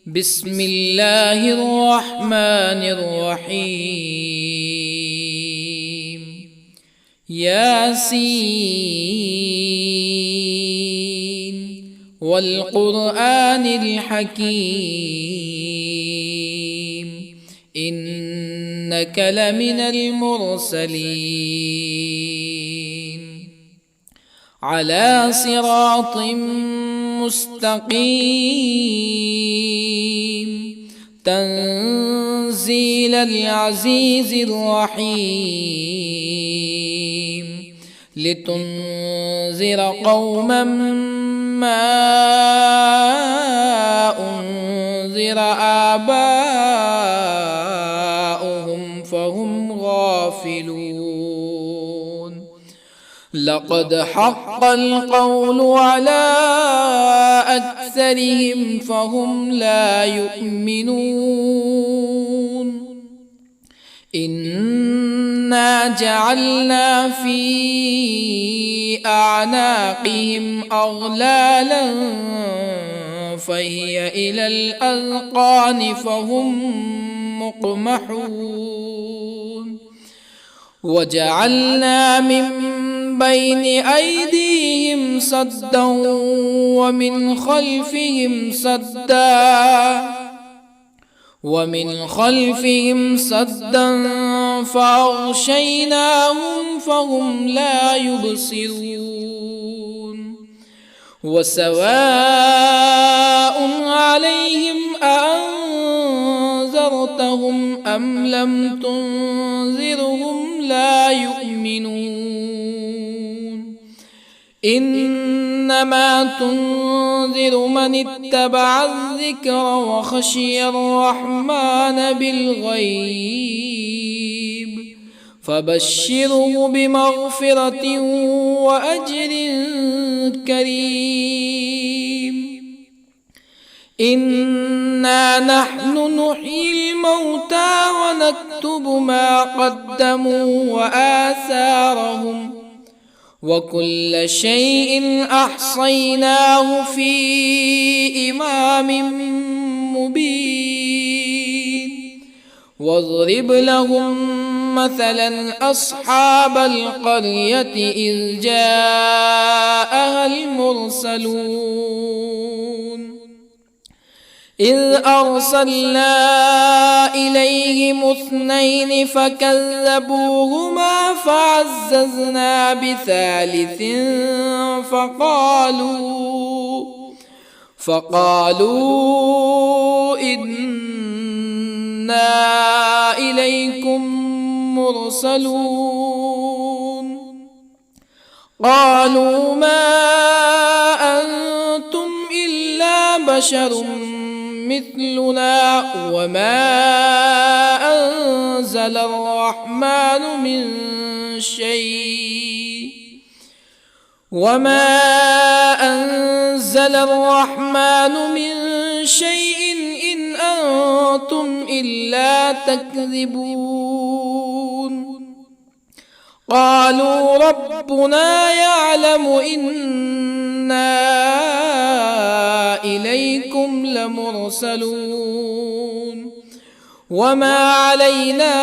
بسم الله الرحمن الرحيم. ياسين والقرآن الحكيم إنك لمن المرسلين على صراط مستقيم تنزيل العزيز الرحيم لتنذر قوما ما أنذر آباؤهم فهم غافلون. لقد حق القول على أكثرهم فهم لا يؤمنون. إنا جعلنا في أعناقهم أغلالا فهي إلى الأذقان فهم مقمحون. وجعلنا من بين أيديهم سدا ومن خلفهم سدا فأغشيناهم فهم لا يبصرون. وسواء عليهم أأنذرتهم أم لم تنذرهم لا يؤمنون. إنما تنذر من اتبع الذكر وخشي الرحمن بالغيب فبشره بمغفرة وأجر كريم. إنا نحن نحيي الموتى ونكتب ما قدموا وآثارهم وكل شيء أحصيناه في إمام مبين. واضرب لهم مثلا أصحاب القرية إذ جاءها المرسلون إذ أرسلنا إليهم اثنين فكذبوهما فعززنا بثالث فقالوا إنا إليكم مرسلون. قالوا ما أنتم إلا بشر مثلنا وما أنزل الرحمن من شيء إن أنتم إلا تكذبون. قالوا ربنا يعلم إنا إليكم لمرسلون وما علينا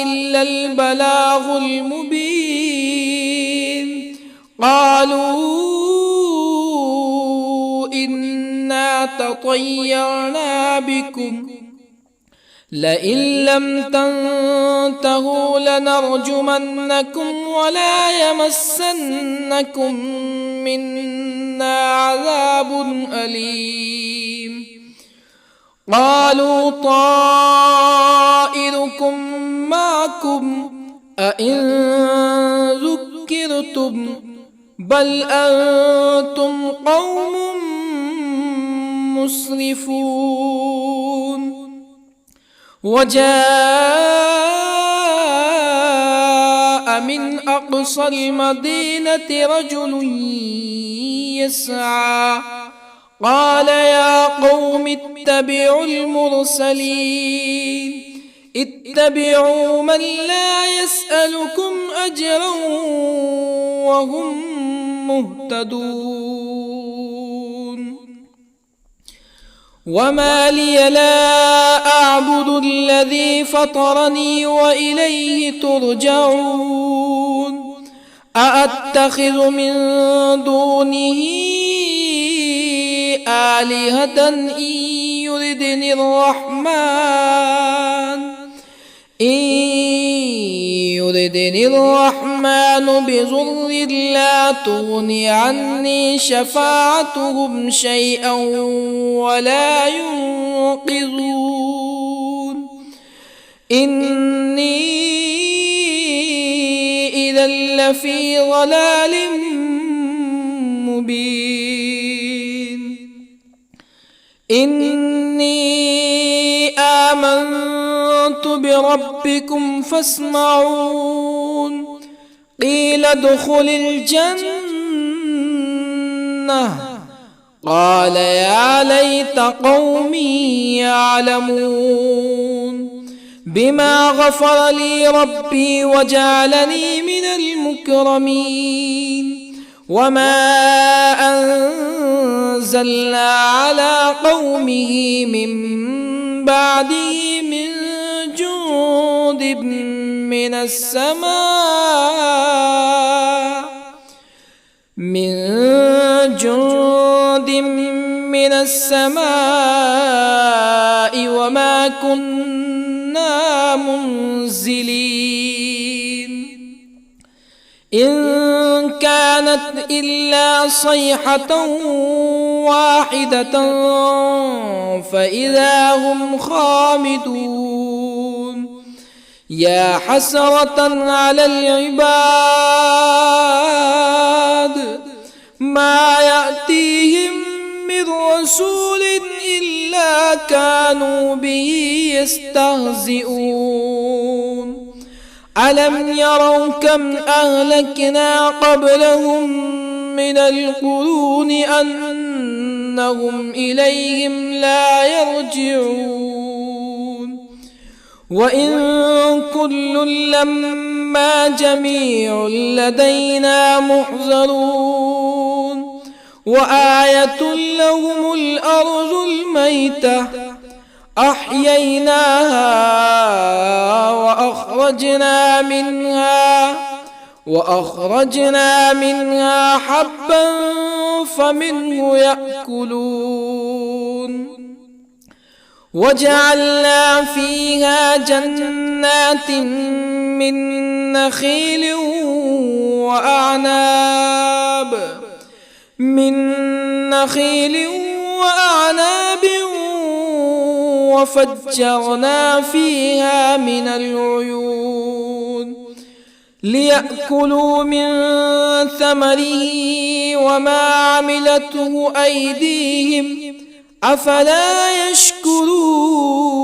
إلا البلاغ المبين. قالوا إنا تطيرنا بكم لئن لم تنتهوا لنرجمنكم ولا يمسنكم منا عذاب أليم. قالوا طائركم معكم أئن ذكرتم بل أنتم قوم مسرفون. وجاء من أقصى المدينة رجل يسعى قال يا قوم اتبعوا المرسلين اتبعوا من لا يسألكم أجرا وهم مهتدون. وما لي لا أعبد الذي فطرني وإليه ترجعون أأتخذ من دونه آلهة يردني الرحمن بضر لا تغن عني شفاعتهم شيئا ولا ينقذون إني إذا لفي ضلال مبين إني آمنت بربكم فاسمعون قيل ادخل الجنة قال يا ليت قومي يعلمون بما غفر لي ربي وجعلني من المكرمين وما أنزلنا على قومه من بعده من جند من السماء وما كنا منزلين إن كانت إلا صيحة واحدة فإذا هم خامدون يا حسرة على العباد ما يأتيهم من رسول إلا كانوا به يستهزئون ألم يروا كم أهلكنا قبلهم من القرون أنهم إليهم لا يرجعون وإن كل لما جميع لدينا محضرون وآية لهم الأرض الميتة أحييناها وأخرجنا منها حبا فمنه يأكلون وجعلنا فيها جنات من نخيل وأعناب وفجرنا فيها من العيون ليأكلوا من ثمره وما عملته أيديهم أفلا يشكرون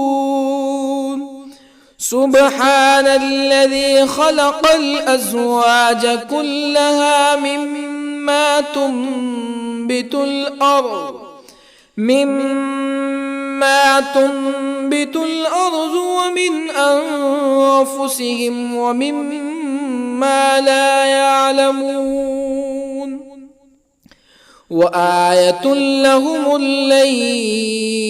سبحان الذي خلق الأزواج كلها مما تنبت الأرض ومن أنفسهم ومما لا يعلمون وآية لهم الليل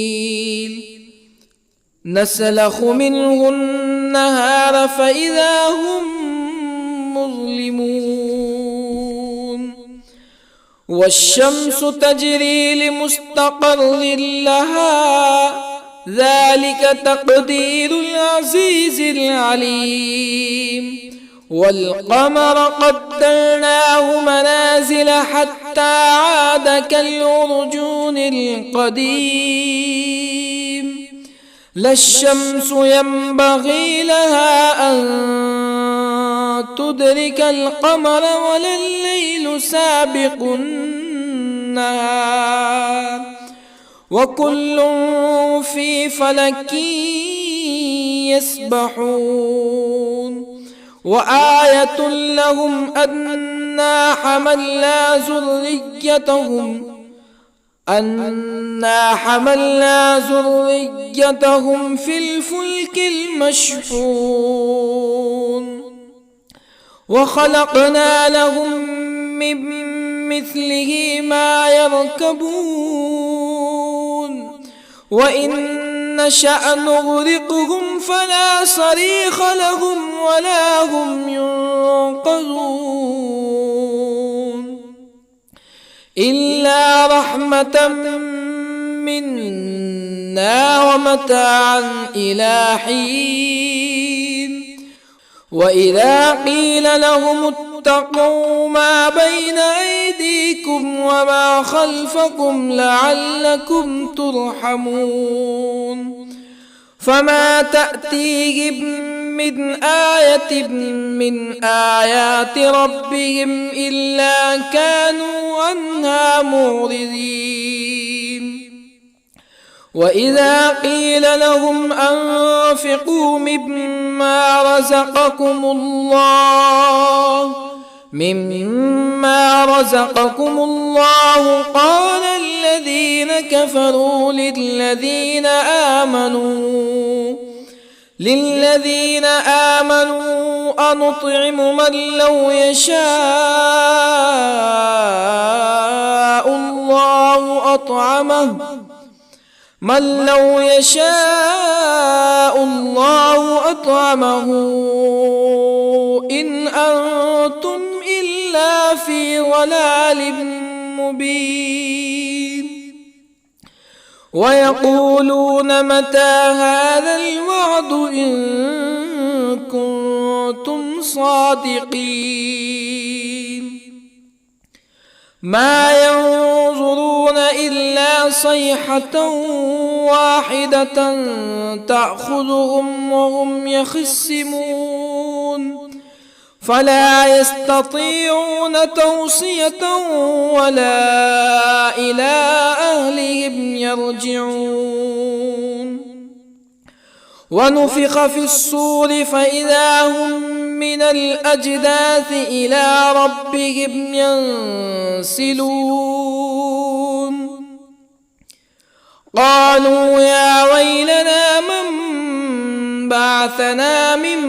نسلخ منه النهار فإذا هم مظلمون والشمس تجري لمستقر لها ذلك تقدير العزيز العليم والقمر قدرناه منازل حتى عاد كالعرجون القديم لا الشمس ينبغي لها أن تدرك القمر ولا الليل سابق النهار وكل في فلك يسبحون وآية لهم أنا حملنا ذريتهم في الفلك المشحون وخلقنا لهم من مثله ما يركبون وإن نشأ نغرقهم فلا صريخ لهم ولا هم ينقذون إلا رحمة منا ومتاعا إلى حين وإذا قيل لهم اتقوا ما بين أيديكم وما خلفكم لعلكم ترحمون فما تأتيهم من آية من آيات ربهم إلا كانوا عنها معرضين وإذا قيل لهم أنفقوا مما رزقكم الله قال الذين كفروا للذين آمنوا أنطعم من لو يشاء الله أطعمه إن أنتم إلا في ضلال مبين ويقولون متى هذا الوعد إن كنتم صادقين ما ينظرون إلا صيحة واحدة تأخذهم وهم يخصمون فلا يستطيعون توصية ولا إلى أهلهم يرجعون ونفخ في الصور فإذا هم من الأجداث إلى ربهم ينسلون قالوا يا ويلنا من بعثنا من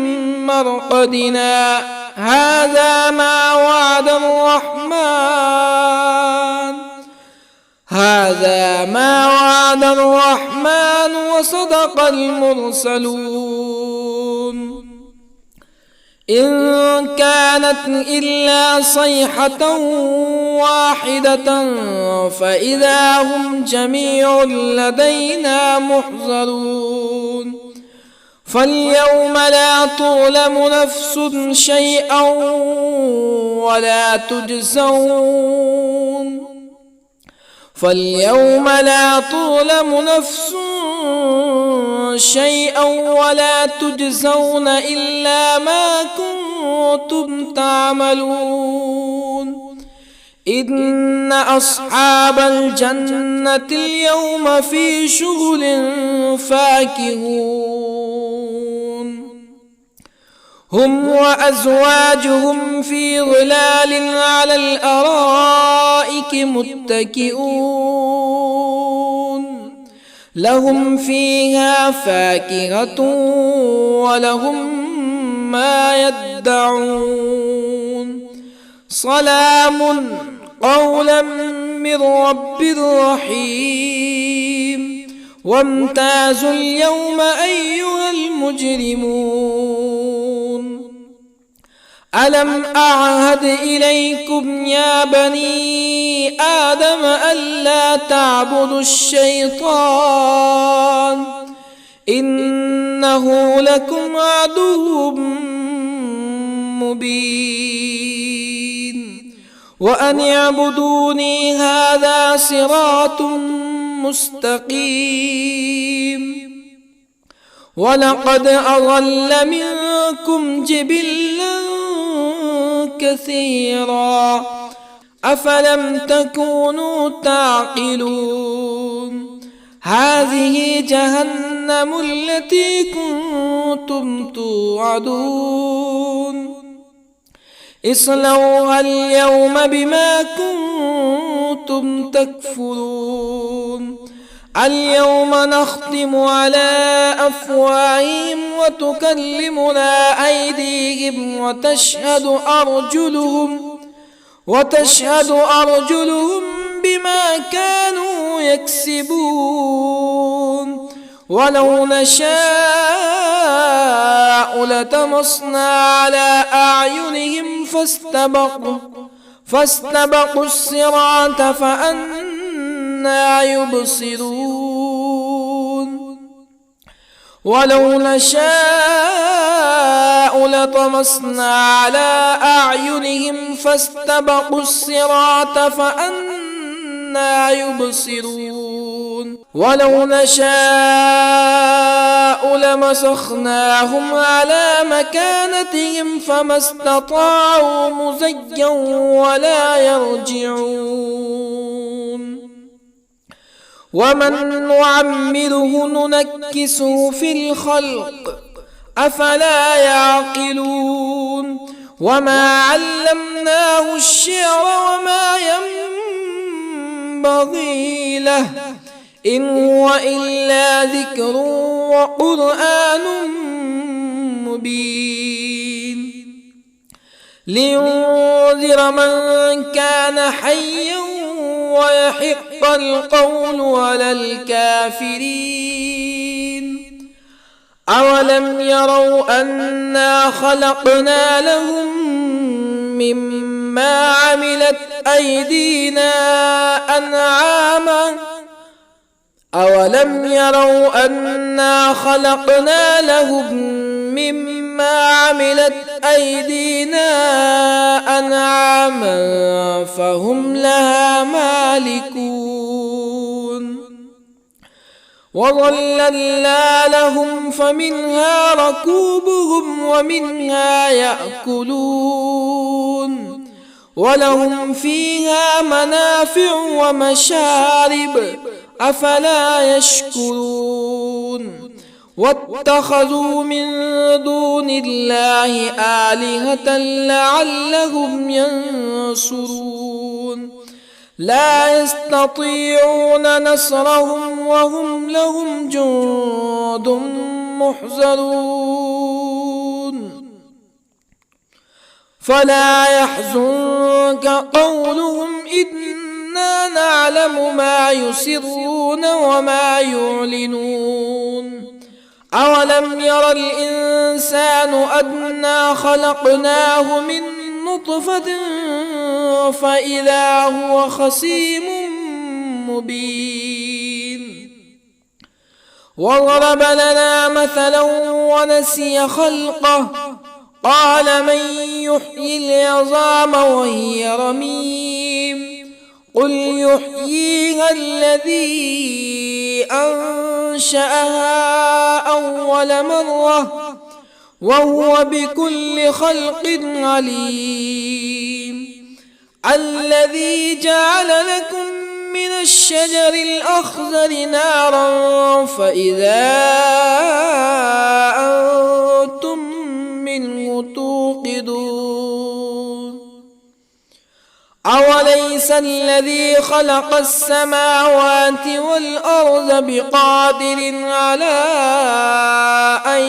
مرقدنا هذا ما وعد الرحمن وصدق المرسلون إن كانت إلا صيحة واحدة فإذا هم جميع لدينا محضرون فاليوم لا تظلم نفس شيئا ولا تجزون إلا ما كنتم تعملون إن أصحاب الجنة اليوم في شغل فاكهون هم وأزواجهم في ظلال على الأرائك متكئون لهم فيها فاكهة ولهم ما يدعون سلام قولا من رب رحيم وامتازوا اليوم أيها المجرمون ألم أعهد إليكم يا بني آدم ألا تعبدوا الشيطان إنه لكم عدو مبين وأن اعبدوني هذا صراط مستقيم ولقد أضل منكم جبلا كثيرا أفلم تكونوا تعقلون هذه جهنم التي كنتم توعدون اصلوها اليوم بما كنتم تكفرون اليوم نختم على أفواههم وتكلمنا أيديهم وتشهد أرجلهم بما كانوا يكسبون ولو نشاء لطمسنا على أعينهم فاستبقوا الصراط فأنى يبصرون ولو نشاء لطمسنا على أعينهم فاستبقوا الصراط فأنى يبصرون ولو نشاء لمسخناهم على مكانتهم فما استطاعوا مزيا ولا يرجعون ومن نعمره ننكسه في الخلق أفلا يعقلون وما علمناه الشعر وما ينبغي له إن هو إلا ذكر وقرآن مبين لينذر من كان حيا ويحق القول على الكافرين أولم يروا أنا خلقنا لهم مما عملت أيدينا أنعاما أولم يروا أنا خلقنا لهم مما عملت أيدينا أنعاما فهم لها مالكون وظللنا لهم فمنها ركوبهم ومنها يأكلون ولهم فيها منافع ومشارب أفلا يشكرون واتخذوا من دون الله آلهة لعلهم ينصرون لا يستطيعون نصرهم وهم لهم جند محضرون فلا يحزنك قولهم إنا نعلم ما يسرون وما يعلنون أولم ير الإنسان أنا خلقناه من نطفة فإذا هو خصيم مبين وضرب لنا مثلا ونسي خلقه قال من يحيي العظام وهي رميم قل يحييها الذي أنشأها أول مرة وهو بكل خلق عليم الذي جعل لكم من الشجر الأخضر نارا فإذا أنتم منه توقدون أوليس الذي خلق السماوات والأرض بقادر على أن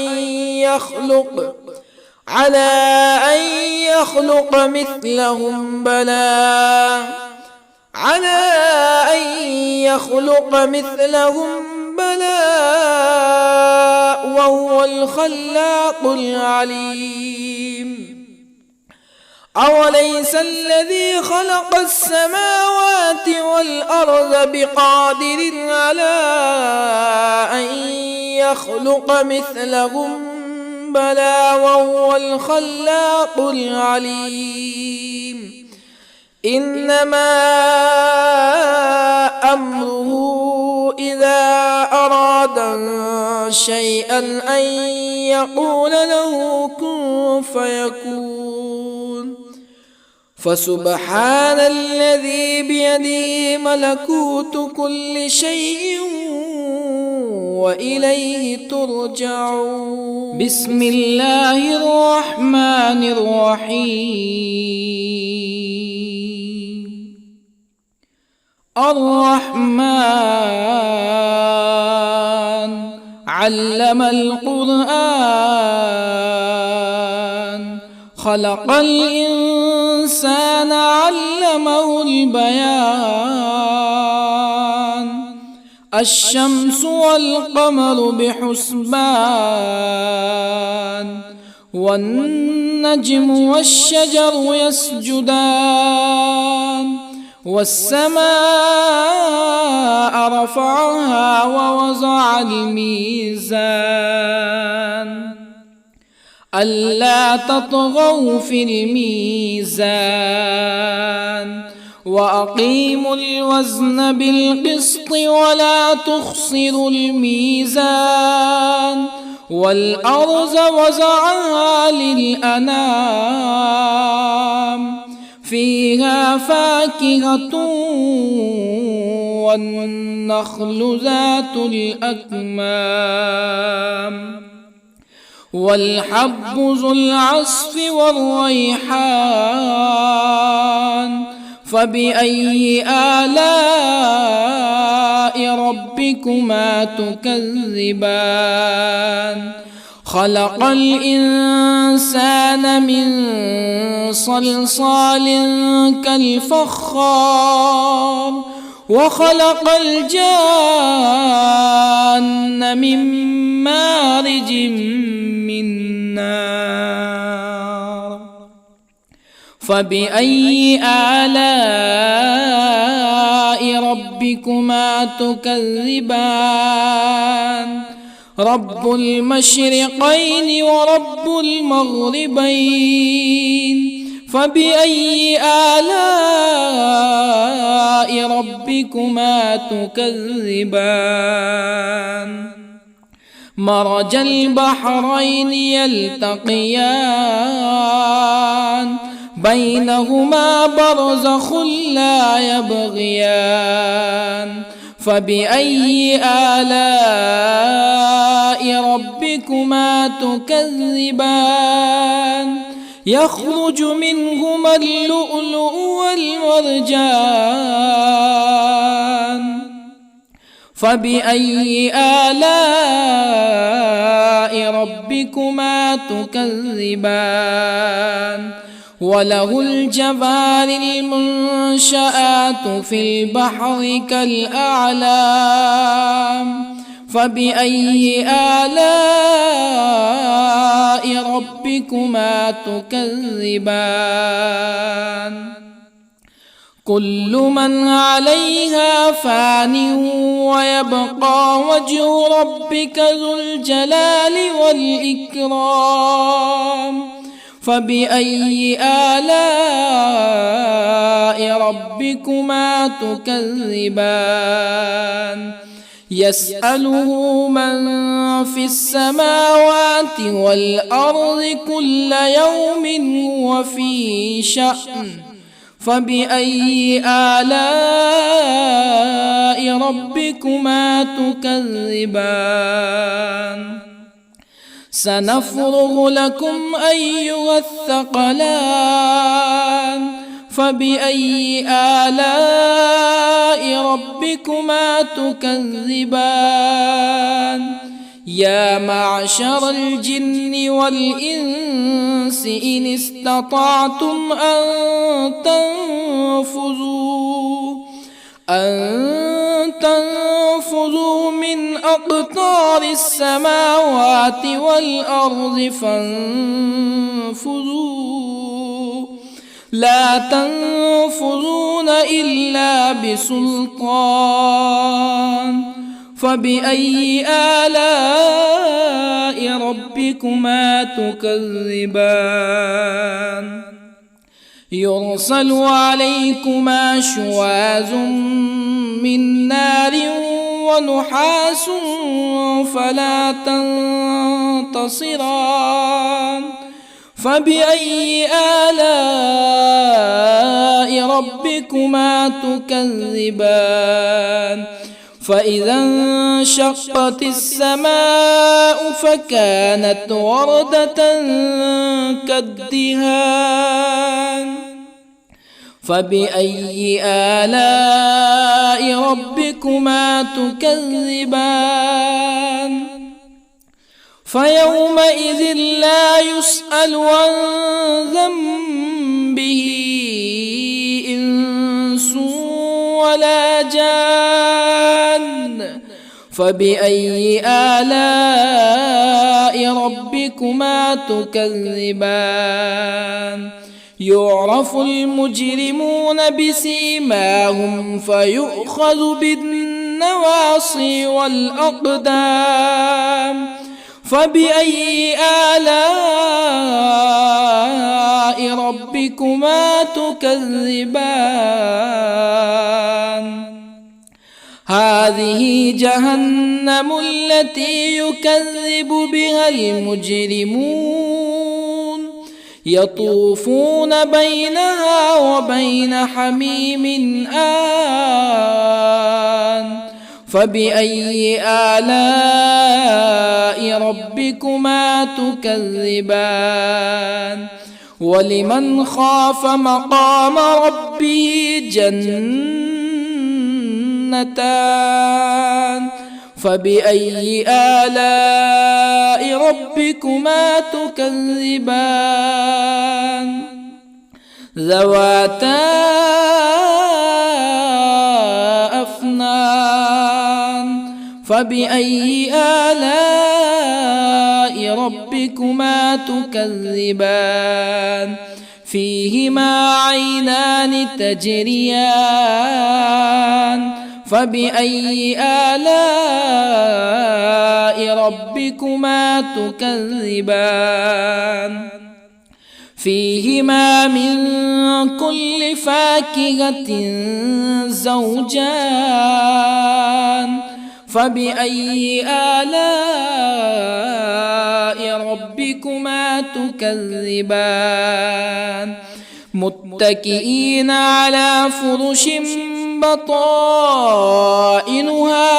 يخلق مثلهم بلى وهو الخلاق العليم أوليس الذي خلق السماوات والأرض بقادر على أن يخلق مثلهم بلى وهو الخلاق العليم إنما أمره إذا أراد شيئا أن يقول له كن فيكون فسبحان الذي بيده ملكوت كل شيء وإليه ترجعون بسم الله الرحمن الرحيم الرحمن علم القرآن خلق الإنسان الإنسان علمه البيان الشمس والقمر بحسبان والنجم والشجر يسجدان والسماء رفعها ووضع الميزان ألا تطغوا في الميزان وأقيموا الوزن بالقسط ولا تخسروا الميزان والأرض وضعها للأنام فيها فاكهة والنخل ذات الأكمام والحب ذو العصف والريحان فبأي آلاء ربكما تكذبان خلق الإنسان من صلصال كالفخار وخلق الجان من مارج من نار فبأي آلاء ربكما تكذبان رب المشرقين ورب المغربين فبأي آلاء ربكما تكذبان مرج البحرين يلتقيان بينهما برزخ لا يبغيان فبأي آلاء ربكما تكذبان يخرج منهما اللؤلؤ والمرجان فبأي آلاء ربكما تكذبان وله الجوار المنشآت في البحر كالأعلام فبأي آلاء ربكما تكذبان كل من عليها فان ويبقى وجه ربك ذو الجلال والإكرام فبأي آلاء ربكما تكذبان يسأله من في السماوات والأرض كل يوم هو في شأن فبأي آلاء ربكما تكذبان سنفرغ لكم أيها الثقلان فبأي آلاء ربكما تكذبان يا معشر الجن والإنس إن استطعتم أن تنفذوا من أقطار السماوات والأرض فانفذوا لا تنفذون إلا بسلطان فبأي آلاء ربكما تكذبان يرسل عليكما شواظ من نار ونحاس فلا تنتصران فبأي آلاء ربكما تكذبان فإذا انشقت السماء فكانت وردة كالدهان فبأي آلاء ربكما تكذبان فيومئذ لا يسأل عن ذنبه به إنس ولا جان فبأي آلاء ربكما تكذبان يعرف المجرمون بسيماهم فيؤخذ بالنواصي والأقدام فبأي آلاء ربكما تكذبان هذه جهنم التي يكذب بها المجرمون يطوفون بينها وبين حميم آن فبأي آلاء ربكما تكذبان ولمن خاف مقام ربه جنتان فبأي آلاء ربكما تكذبان ذواتا أفنان فبأي آلاء ربكما تكذبان فيهما عينان تجريان فبأي آلاء ربكما تكذبان فيهما من كل فاكهة زوجان فبأي آلاء ربكما تكذبان متكئين على فرش بطائنها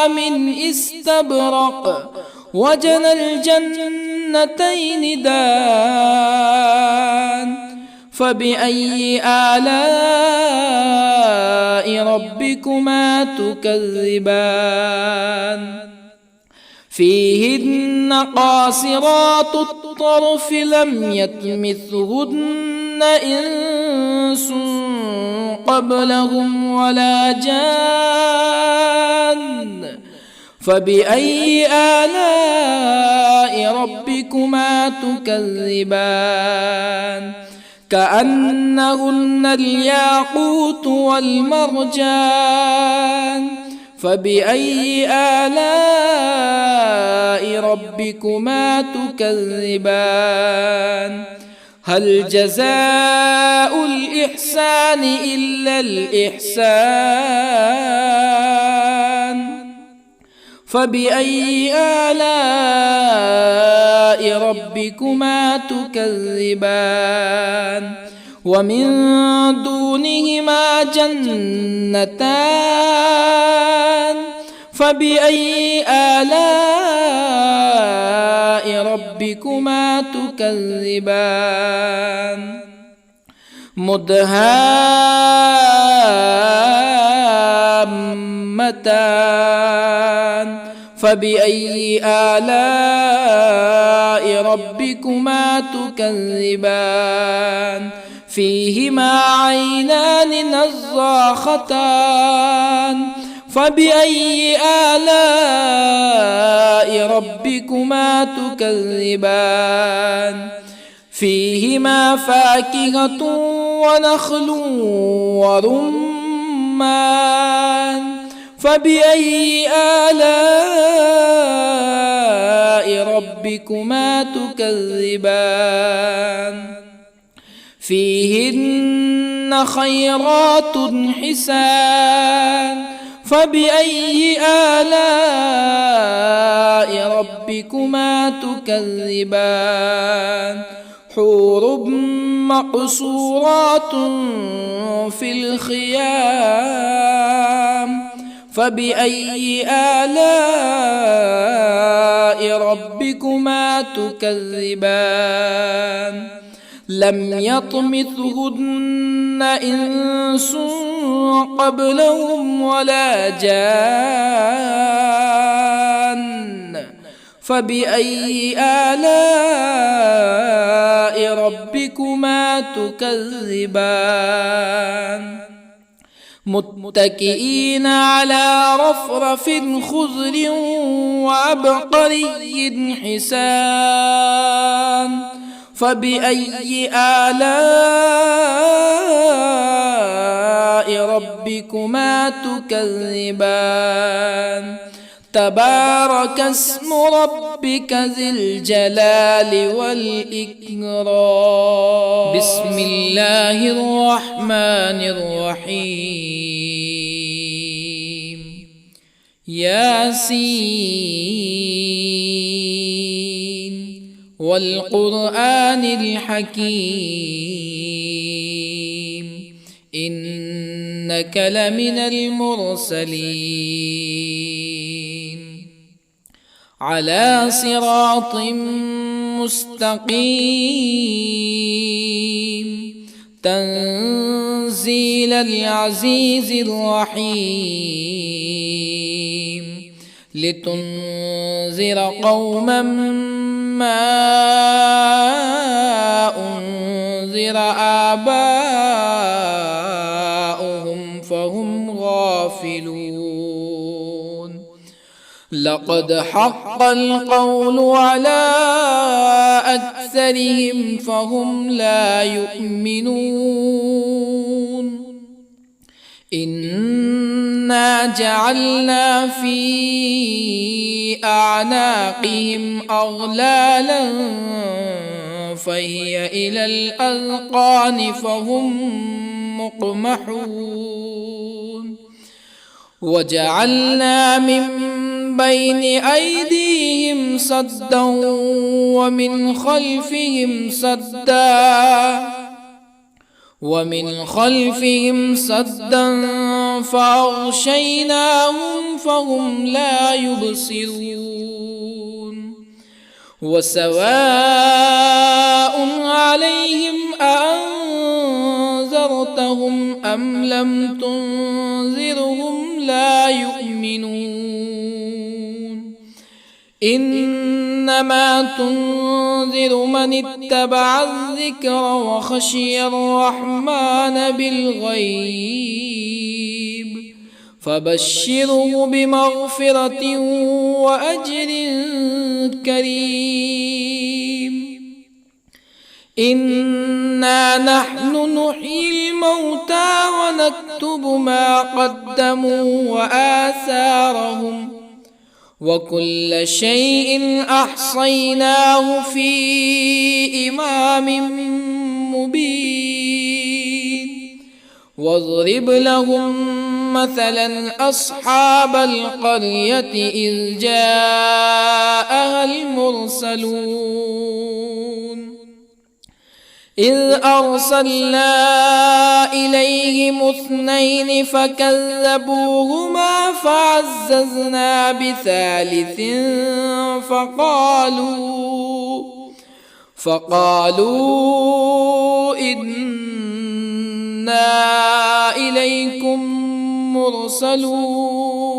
من استبرق وجنى الجنتين دان فبأي آلاء ربكما تكذبان فيهن قاصرات الطرف لم يطمثهن إنس قبلهم ولا جان فبأي آلاء ربكما تكذبان كأنهن الياقوت والمرجان فبأي آلاء ربكما تكذبان هل جزاء الإحسان إلا الإحسان فبأي آلاء ربكما تكذبان ومن دونهما جنتان فبأي آلاء ربكما تكذبان مدهامتان فبأي آلاء ربكما تكذبان فيهما عينان نضاختان فبأي آلاء ربكما تكذبان فيهما فاكهة ونخل ورمان فبأي آلاء ربكما تكذبان فيهن خيرات حسان فبأي آلاء ربكما تكذبان حور مقصورات في الخيام فبأي آلاء ربكما تكذبان لم يطمثهن إنس قبلهم ولا جان فبأي آلاء ربكما تكذبان متكئين على رفرف خضر وعبقري حسان فبأي آلاء ربكما تكذبان تبارك اسم ربك ذي الجلال والإكرام بسم الله الرحمن الرحيم ياسين والقرآن الحكيم إنك لمن المرسلين على صراط مستقيم تنزيل العزيز الرحيم لتنذر قوما ما أنذر آباؤهم فهم غافلون لقد حق القول على أكثرهم فهم لا يؤمنون إنا جعلنا في أعناقهم أغلالا فهي إلى الأذقان فهم مقمحون وجعلنا من بين أيديهم سدا ومن خلفهم سدا فأغشيناهم فهم لا يبصرون وسواء عليهم أأنذرتهم أم لم تنذرهم لا يؤمنون إنما تنذر من اتبع الذكر وخشي الرحمن بالغيب فبشره بمغفرة وأجر كريم إنا نحن نحيي الموتى ونكتب ما قدموا وآثارهم وكل شيء أحصيناه في إمام مبين واضرب لهم مثلا أصحاب القرية إذ جاءها المرسلون إذ أرسلنا إليهم اثنين فكذبوهما فعززنا بثالث فقالوا إنا إليكم مرسلون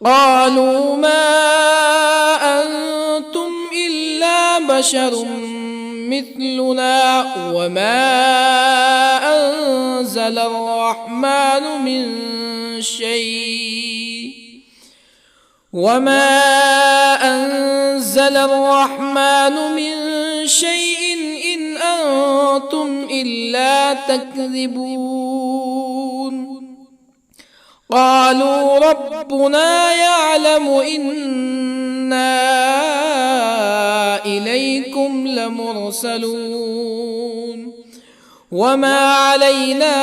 قالوا ما أنتم إلا بشر مثلنا وما أنزل الرحمن من شيء إن أنتم إلا تكذبون قالوا ربنا يعلم إنا إليكم لمرسلون وما علينا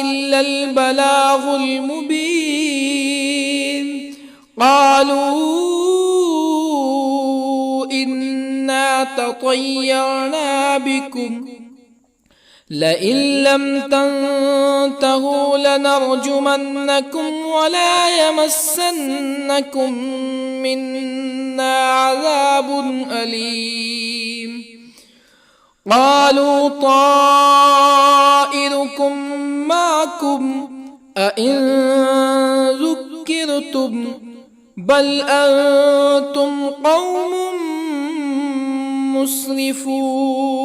إلا البلاغ المبين قالوا إنا تطيرنا بكم لئن لم تنتهوا لنرجمنكم ولا يمسنكم منا عذاب أليم قالوا طائركم معكم أئن ذكرتم بل أنتم قوم مسرفون.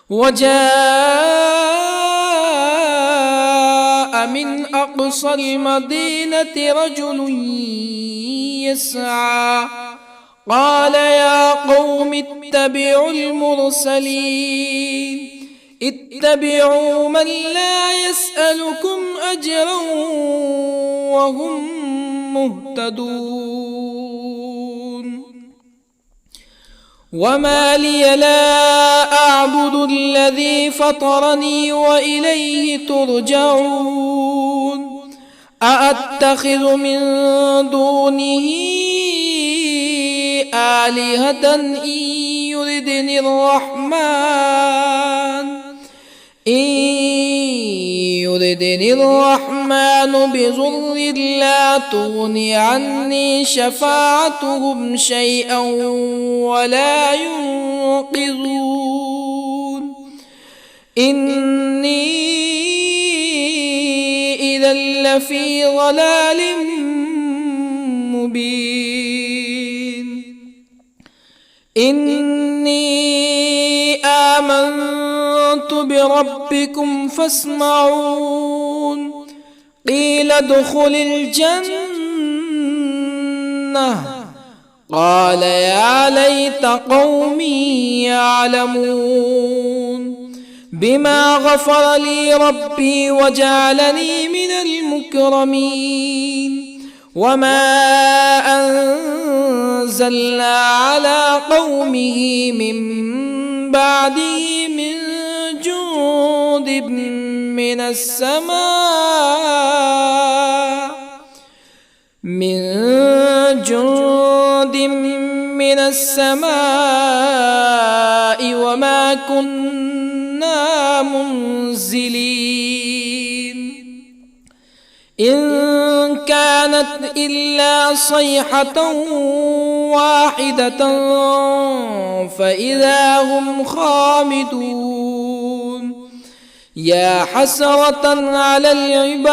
وجاء من أقصى المدينة رجل يسعى قال يا قوم اتبعوا المرسلين اتبعوا من لا يسألكم أجرا وهم مهتدون. وما لي لا أعبد الذي فطرني وإليه ترجعون. أأتخذ من دونه آلهة إن يردني الرحمن بضر لا تغني عني شفاعتهم شيئا ولا ينقذون. إني إذا لفي ضلال مبين. إني آمنت بربكم فاسمعون. قيل ادخل الجنة قال يا ليت قومي يعلمون. بما غفر لي ربي وجعلني من المكرمين. وما أنزلنا على قومه من بعده من جند من السماء وما كنا منزلين. إن كانت إلا صيحة واحدة فإذا هم خامدون. يا حسرة على العباد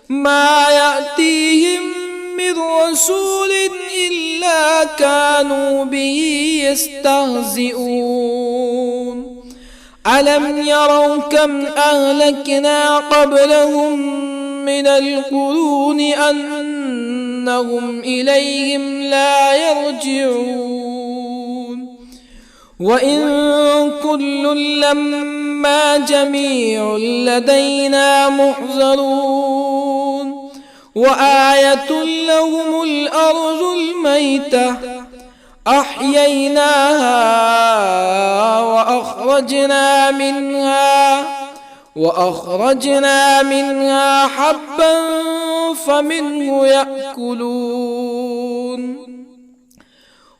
ما يأتيهم من رسول إلا كانوا به يستهزئون. ألم يروا كم أهلكنا قبلهم من القرون أنهم إليهم لا يرجعون. وإن كل لما جميع لدينا محضرون. وآية لهم الأرض الميتة أحييناها وأخرجنا منها حبا فمنه يأكلون.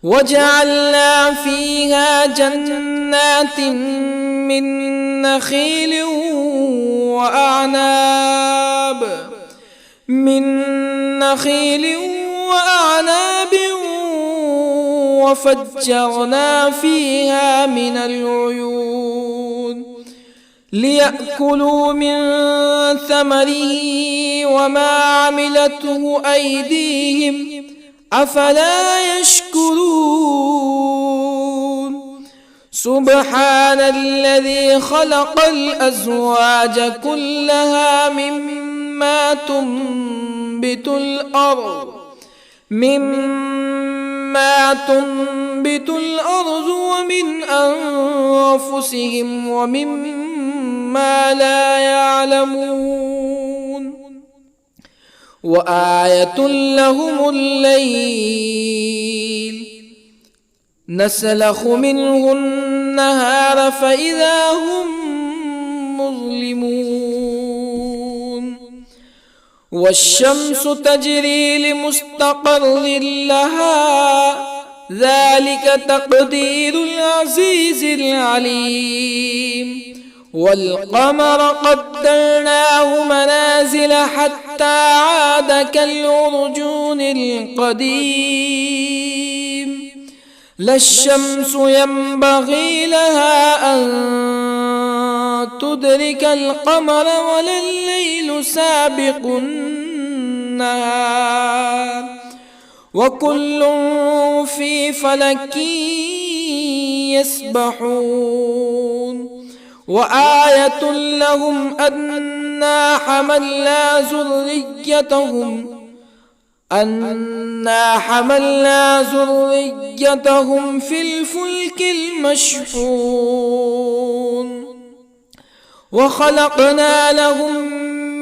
وجعلنا فيها جنات من نخيل وأعناب وفجرنا فيها من العيون ليأكلوا من ثمره وما عملته أيديهم أفلا يشكرون. سبحان الذي خلق الأزواج كلها مما تنبت الأرض ومن أنفسهم ومما لا يعلمون. وآية لهم الليل نسلخ منه النهار فإذا هم مظلمون. والشمس تجري لمستقر لها ذلك تقدير العزيز العليم. والقمر قدرناه منازل حتى عاد كالعرجون القديم. لا الشمس ينبغي لها أن تدرك القمر ولا الليل سابق النهار وكل في فلك يسبحون وآية لهم أنا حملنا ذريتهم في الفلك المشحون وخلقنا لهم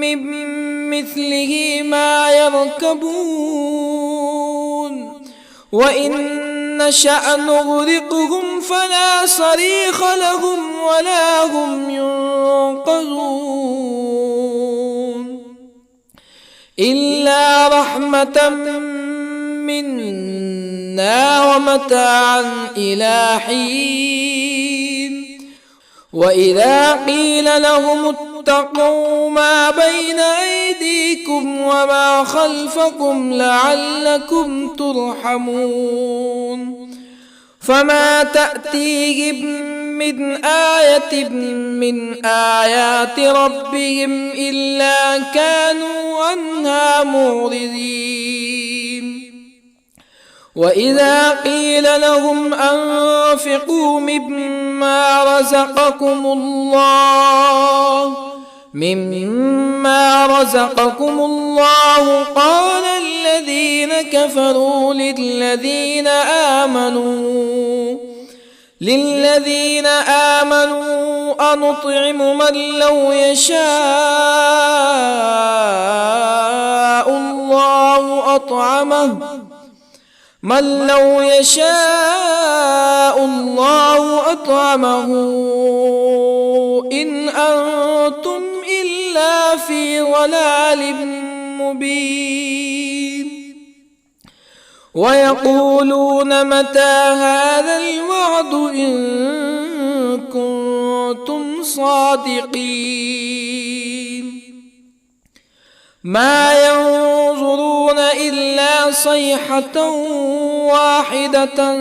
من مثله ما يركبون وإن نشأ نغرقهم فلا صريخ لهم ولا هم ينقذون إلا رحمة منا ومتاعا إلى حين وإذا قيل لهم اتقوا ما بين أيديكم وما خلفكم لعلكم ترحمون فما تأتيهم من آية من آيات ربهم إلا كانوا عنها معرضين وإذا قيل لهم أنفقوا مما رزقكم الله قال الذين كفروا للذين آمنوا أنطعم من لو يشاء الله أطعمه إن أنتم إلا في ضلال مبين ويقولون متى هذا الوعد إن كنتم صادقين ما ينظرون إلا صيحة واحدة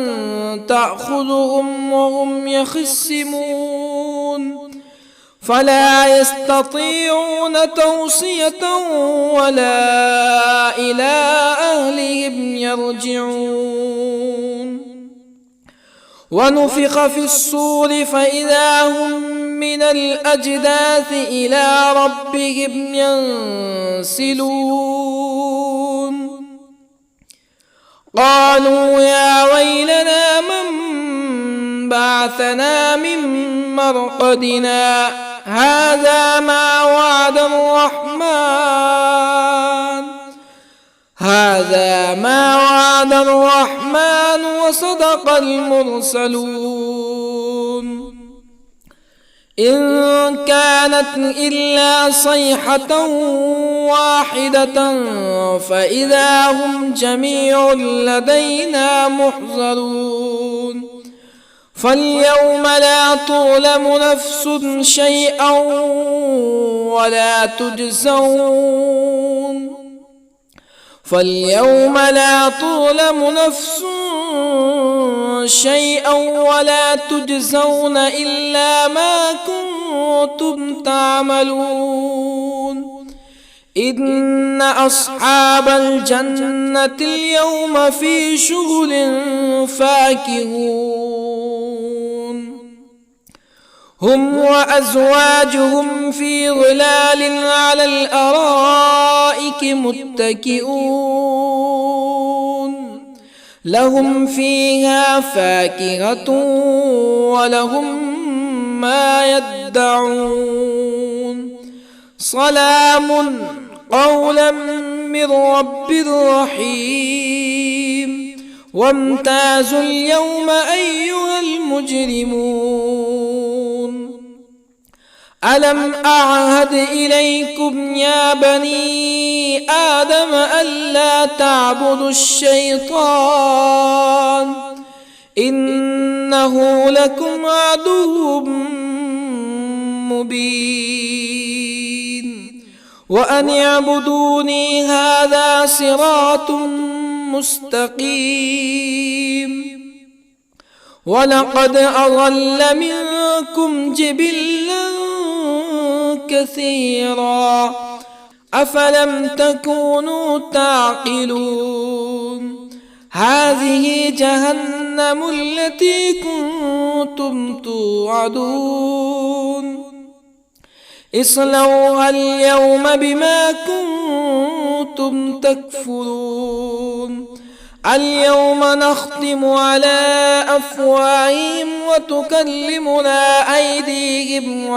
تأخذهم وهم يخصمون فلا يستطيعون توصية ولا إلى أهلهم يرجعون ونفخ في الصور فإذا هم من الأجداث إلى ربهم ينسلون قالوا يا ويلنا من بعثنا من مرقدنا هذا ما وعد الرحمن وصدق المرسلون إن كانت إلا صيحة واحدة فإذا هم جميع لدينا محضرون فاليوم لا تظلم نفس شيئا ولا تجزون إلا ما كنتم تعملون إن أصحاب الجنة اليوم في شغل فاكهون هم وأزواجهم في ظلال على الأرائك متكئون لهم فيها فاكهة ولهم ما يدعون سلام قولا من رب رحيم وامتازوا اليوم أيها المجرمون ألم أعهد إليكم يا بني آدم ألا تعبدوا الشيطان إنه لكم عدو مبين وأن اعبدوني هذا صراط مستقيم ولقد أضل منكم جبلا كثيرا أفلم تكونوا تعقلون هذه جهنم التي كنتم توعدون اصلوها اليوم بما كنتم تكفرون اليوم نختم على أفواههم وتكلمنا أيديهم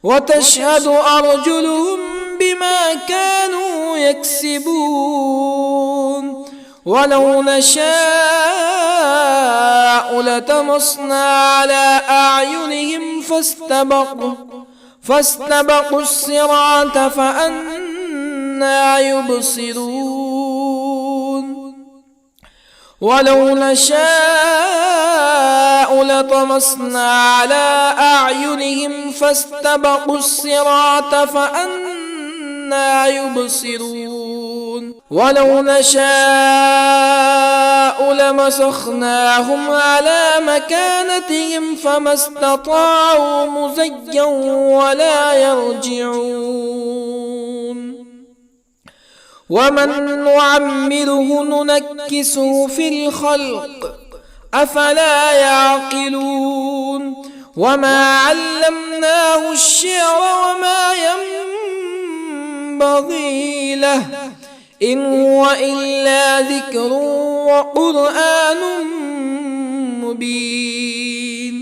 وتشهد أرجلهم بما كانوا يكسبون ولو نشاء لطمسنا على أعينهم فاستبقوا الصراط فأنى يبصرون ولو نشاء لطمسنا على أعينهم فاستبقوا الصراط فأنى يبصرون ولو نشاء لمسخناهم على مكانتهم فما استطاعوا مزيا ولا يرجعون ومن نعمره ننكسه في الخلق أفلا يعقلون وما علمناه الشعر وما ينبغي له إن هو إلا ذكر وقرآن مبين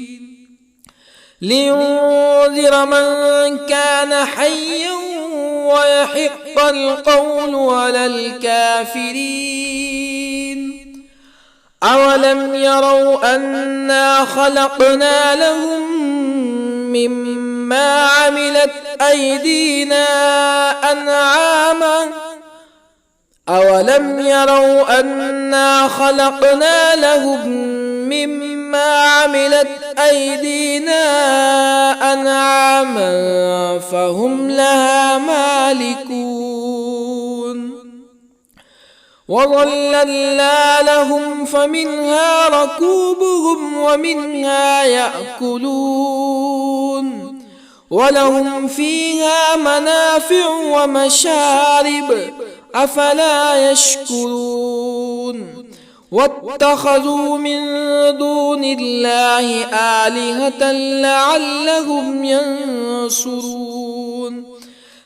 لينذر من كان حيا ويحق القول على الكافرين أولم يروا أنا خلقنا لهم مما عملت أيدينا أنعاما أولم يروا أنا خلقنا لهم مما عملت أيدينا أنعاما فهم لها مالكون وظللنا لهم فمنها ركوبهم ومنها يأكلون ولهم فيها منافع ومشارب أفلا يشكرون واتخذوا من دون الله آلهة لعلهم ينصرون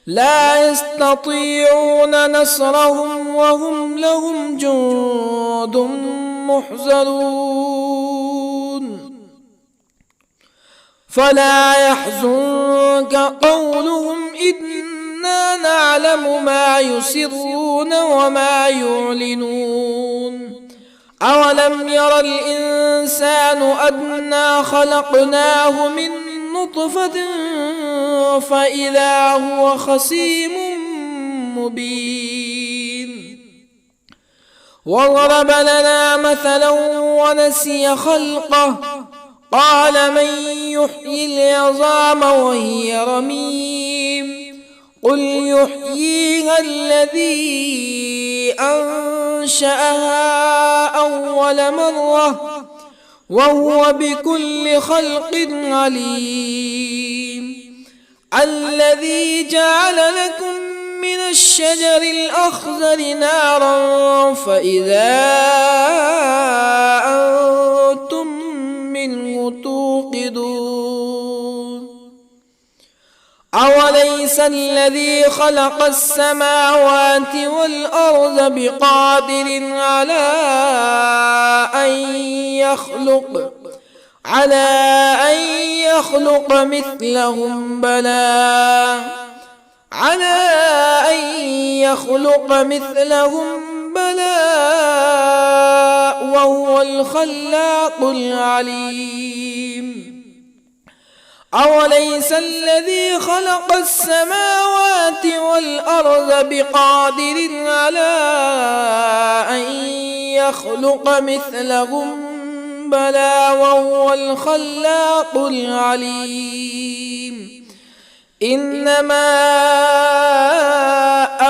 لا يستطيعون نصرهم وهم لهم جند محضرون فلا يحزنك قولهم إنا نعلم ما يسرون وما يعلنون أولم ير الإنسان أنا خلقناه من نطفة فإذا هو خصيم مبين وضرب لنا مثلا ونسي خلقه قال من يحيي العظام وهي رميم قل يحييها الذي أنشأها أول مرة وهو بكل خلق عليم الذي جعل لكم من الشجر الأخضر نارا فإذا أنتم منه توقدون أوليس الذي خلق السماوات والأرض بقادر على أن يخلق مثلهم بلى وهو الخلاق العليم أوليس الذي خلق السماوات والأرض بقادر على أن يخلق مثلهم بلى وهو الخلاق العليم إنما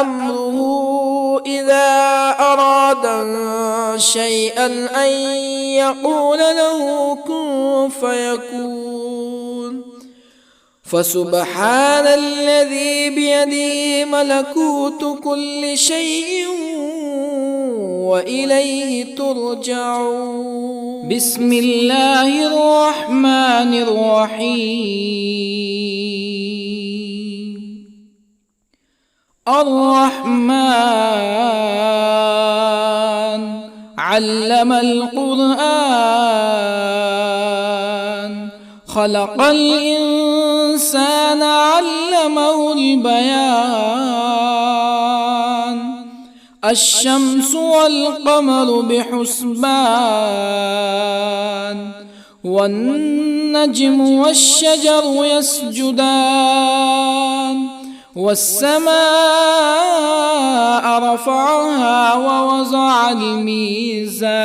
أمره إذا أراد شيئا أن يقول له كن فيكون فسبحان الذي بيده ملكوت كل شيء وإليه ترجعون. بسم الله الرحمن الرحيم. الرحمن علم القرآن، خلق الإنسان علمه البيان. الشمس والقمر بحسبان، والنجم والشجر يسجدان. والسماء رفعها ووضع الميزان،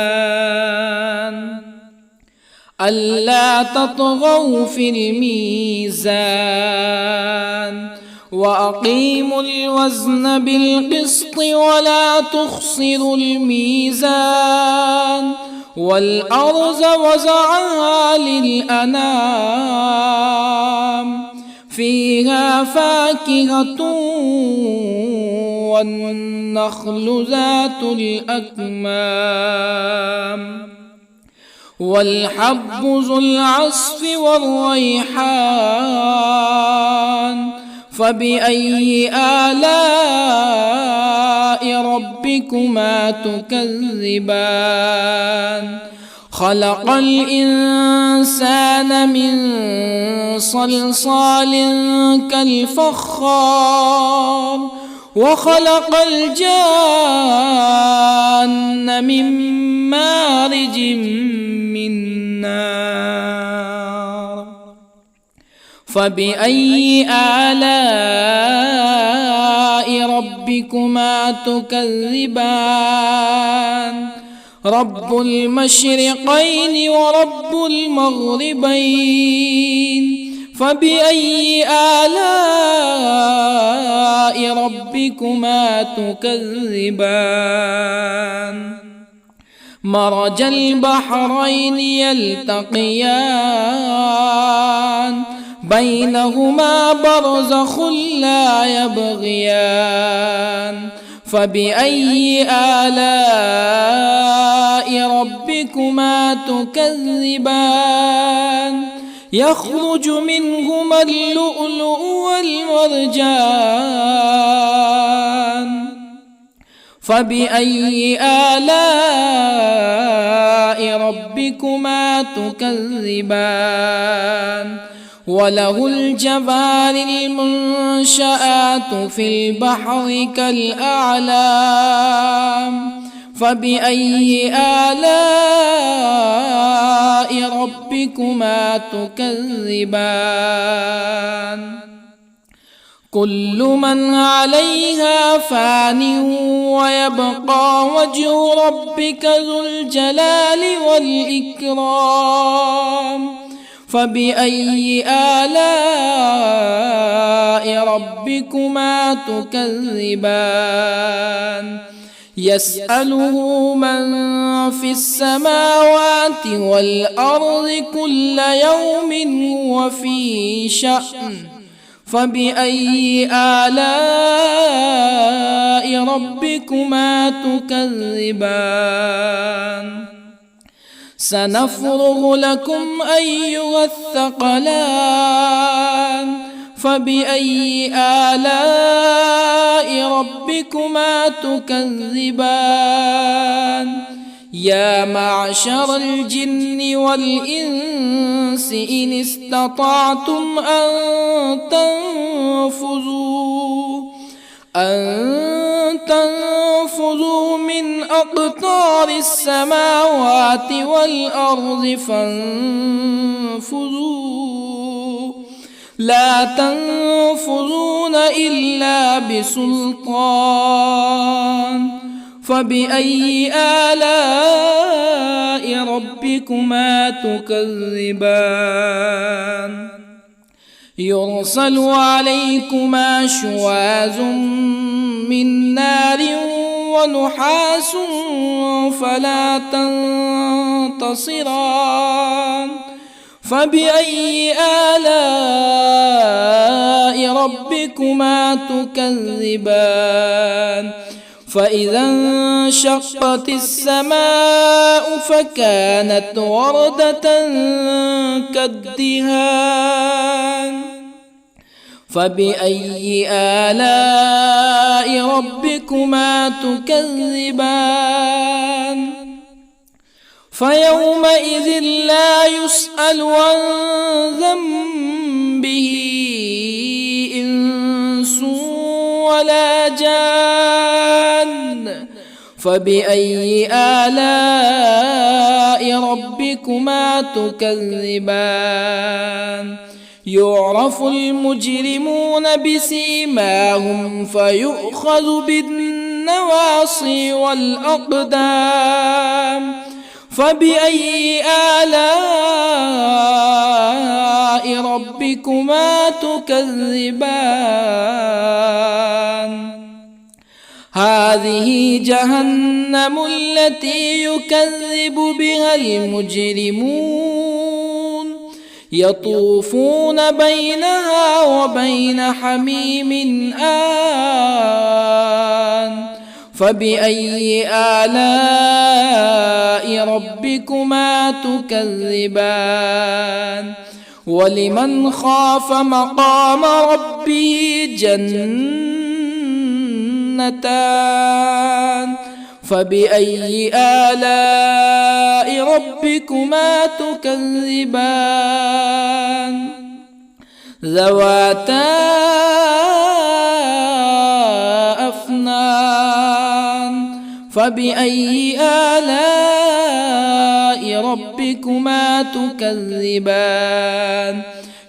ألا تطغوا في الميزان. وأقيموا الوزن بالقسط ولا تخسروا الميزان. والأرض وضعها للأنام، فيها فاكهة والنخل ذات الأكمام، والحب ذو العصف والريحان. فبأي آلاء ربكما تكذبان؟ خلق الإنسان من صلصال كالفخار، وخلق الجان من مارج من نار. فبأي آلاء ربكما تكذبان؟ رب المشرقين ورب المغربين. فبأي آلاء ربكما تكذبان؟ مرج البحرين يلتقيان، بينهما برزخ لا يبغيان. فبأي آلاء ربكما تكذبان؟ يخرج منهما اللؤلؤ والمرجان. فبأي آلاء ربكما تكذبان؟ وله الجوار المنشآت في البحر كالأعلام. فبأي آلاء ربكما تكذبان؟ كل من عليها فان ويبقى وجه ربك ذو الجلال والإكرام. فبأي آلاء ربكما تكذبان؟ يسأله من في السماوات والأرض كل يوم هو في شأن. فبأي آلاء ربكما تكذبان؟ سنفرغ لكم أيها الثقلان. فبأي آلاء ربكما تكذبان؟ يا معشر الجن والإنس إن استطعتم أن تنفذوا من أقطار السماوات والأرض فانفذوا، لا تنفذون إلا بسلطان. فبأي آلاء ربكما تكذبان؟ يرسل عليكما شواظ من نار ونحاس فلا تنتصران. فبأي آلاء ربكما تكذبان فإذا انشقت السماء فكانت وردة كالدهان فبأي آلاء ربكما تكذبان فيومئذ لا يسأل عن ذنبه إنس ولا جان فبأي آلاء ربكما تكذبان يعرف المجرمون بسيماهم فيؤخذ بالنواصي والأقدام فبأي آلاء ربكما تكذبان هذه جهنم التي يكذب بها المجرمون يطوفون بينها وبين حميم آن فبأي آلاء ربكما تكذبان ولمن خاف مقام ربه جنتان فبأي آلاء ربكما تكذبان ذواتا أفنان فبأي آلاء ربكما تكذبان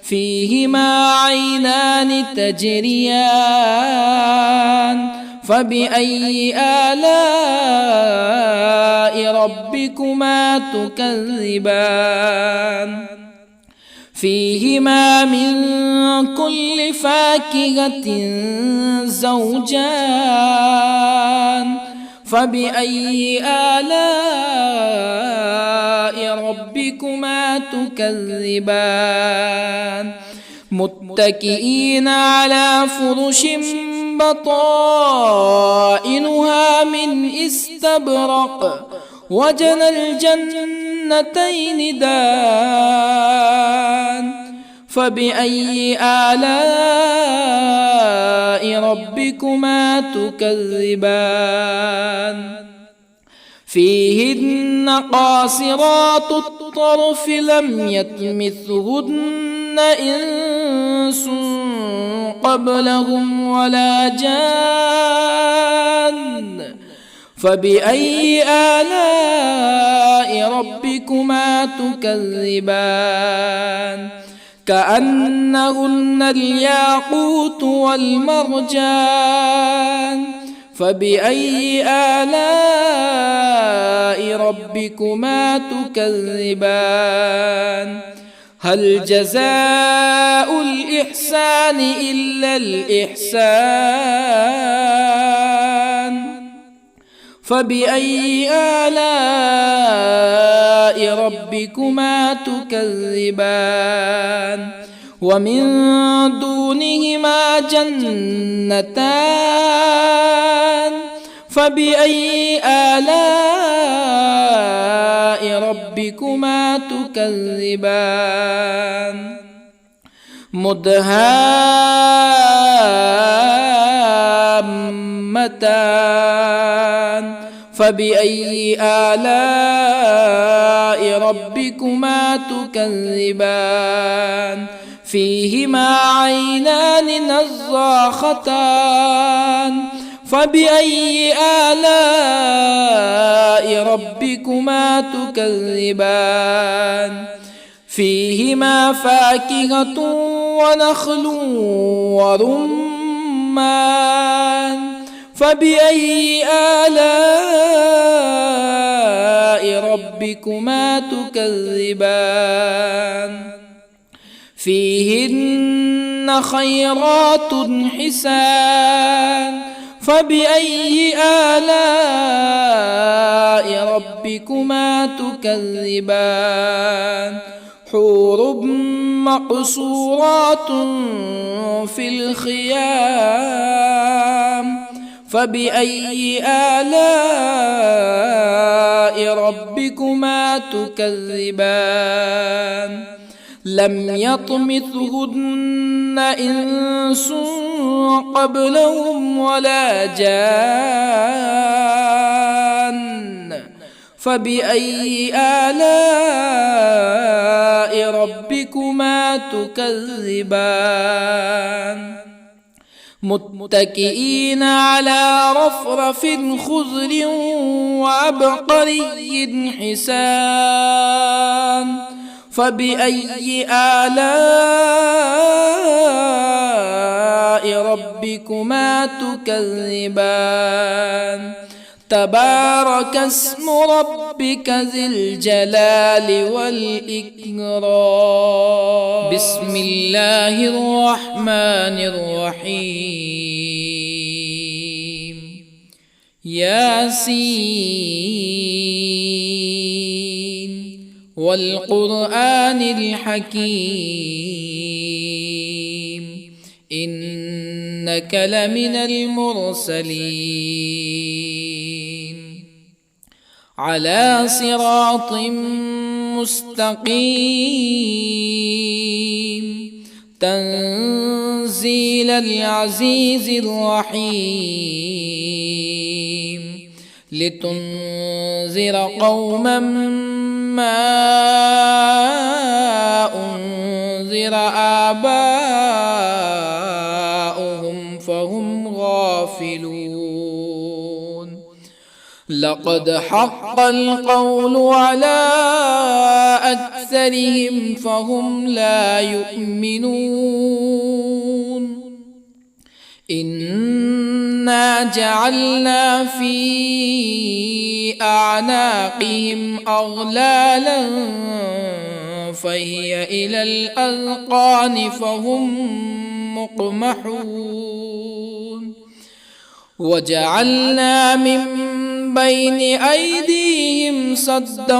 فيهما عينان تجريان فبأي آلاء ربكما تكذبان فيهما من كل فاكهة زوجان فبأي آلاء ربكما تكذبان متكئين على فرش بطائنها من استبرق وجنى الجنتين دان فبأي آلاء ربكما تكذبان فيهن قاصرات الطرف لم يطمثهن إنس قبلهم ولا جان فبأي آلاء ربكما تكذبان كأنهن الياقوت والمرجان فبأي آلاء ربكما تكذبان هل جزاء الإحسان إلا الإحسان فبأي آلاء ربكما تكذبان ومن دونهما جنتان فبأي آلاء ربكما تكذبان مدهامتان فبأي آلاء ربكما تكذبان فيهما عينان نضاختان فبأي آلاء ربكما تكذبان فيهما فاكهة ونخل ورمان فبأي آلاء ربكما تكذبان فيهن خيرات حسان فبأي آلاء ربكما تكذبان حور مقصورات في الخيام فبأي آلاء ربكما تكذبان لم يطمثهن إنس قبلهم ولا جان فبأي آلاء ربكما تكذبان متكئين على رفرف خضر وعبقري حسان فبأي آلاء ربكما تكذبان تبارك اسم ربك ذي الجلال والإكرام بسم الله الرحمن الرحيم ياسين والقرآن الحكيم إنك لمن المرسلين على صراط مستقيم تنزيل العزيز الرحيم لتنذر قوما ما أنذر آباؤهم فهم غافلون لقد حق القول على أكثرهم فهم لا يؤمنون إنا جعلنا في أعناقهم أغلالا فهي إلى الأذقان فهم مقمحون وجعلنا من بين أيديهم سدا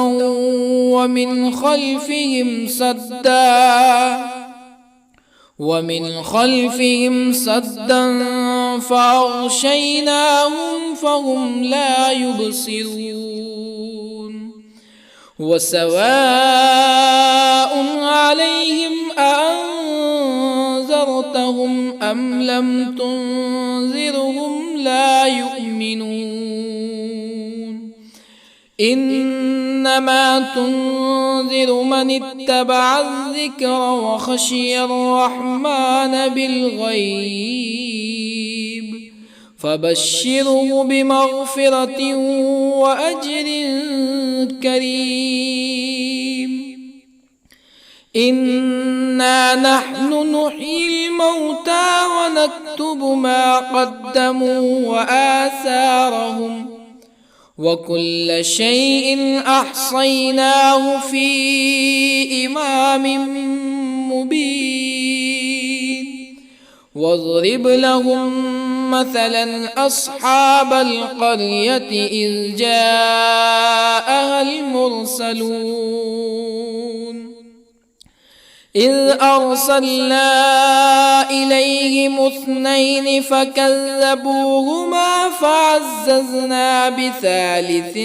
ومن خلفهم سدا فأغشيناهم فهم لا يبصرون وسواء عليهم أأنذرتهم أم لم تنذرهم لا يؤمنون إنما تنذر من اتبع الذكر وخشي الرحمن بالغيب فبشره بمغفرة وأجر كريم إنا نحن نحيي الموتى ونكتب ما قدموا وآثارهم وكل شيء أحصيناه في إمام مبين واضرب لهم مثلا أصحاب القرية إذ جاءها المرسلون إذ أرسلنا إليهم اثنين فكذبوهما فعززنا بثالث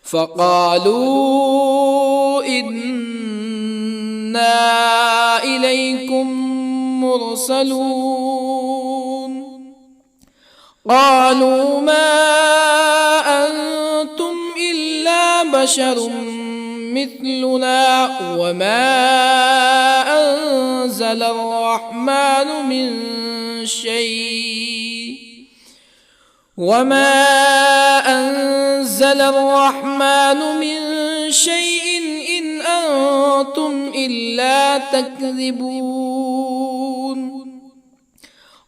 فقالوا إنا إليكم مرسلون قالوا ما أنتم إلا بشر مثلنا وما أنزل الرحمن من شيء إن أنتم إلا تكذبون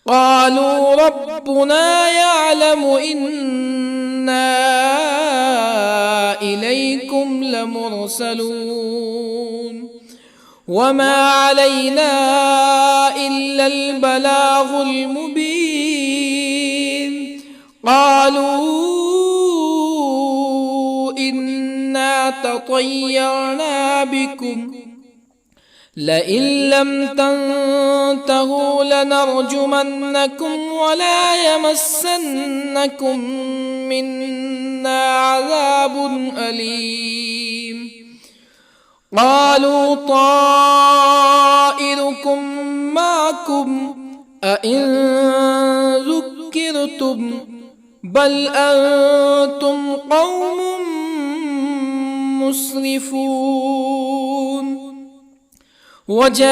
قالوا ربنا يعلم إنا إليكم لمرسلون وما علينا إلا البلاغ المبين قالوا إنا تطيرنا بكم لئن لم تنتهوا لنرجمنكم ولا يمسنكم منا عذاب أليم قالوا طائركم معكم أئن ذكرتم بل أنتم قوم مسرفون وجاء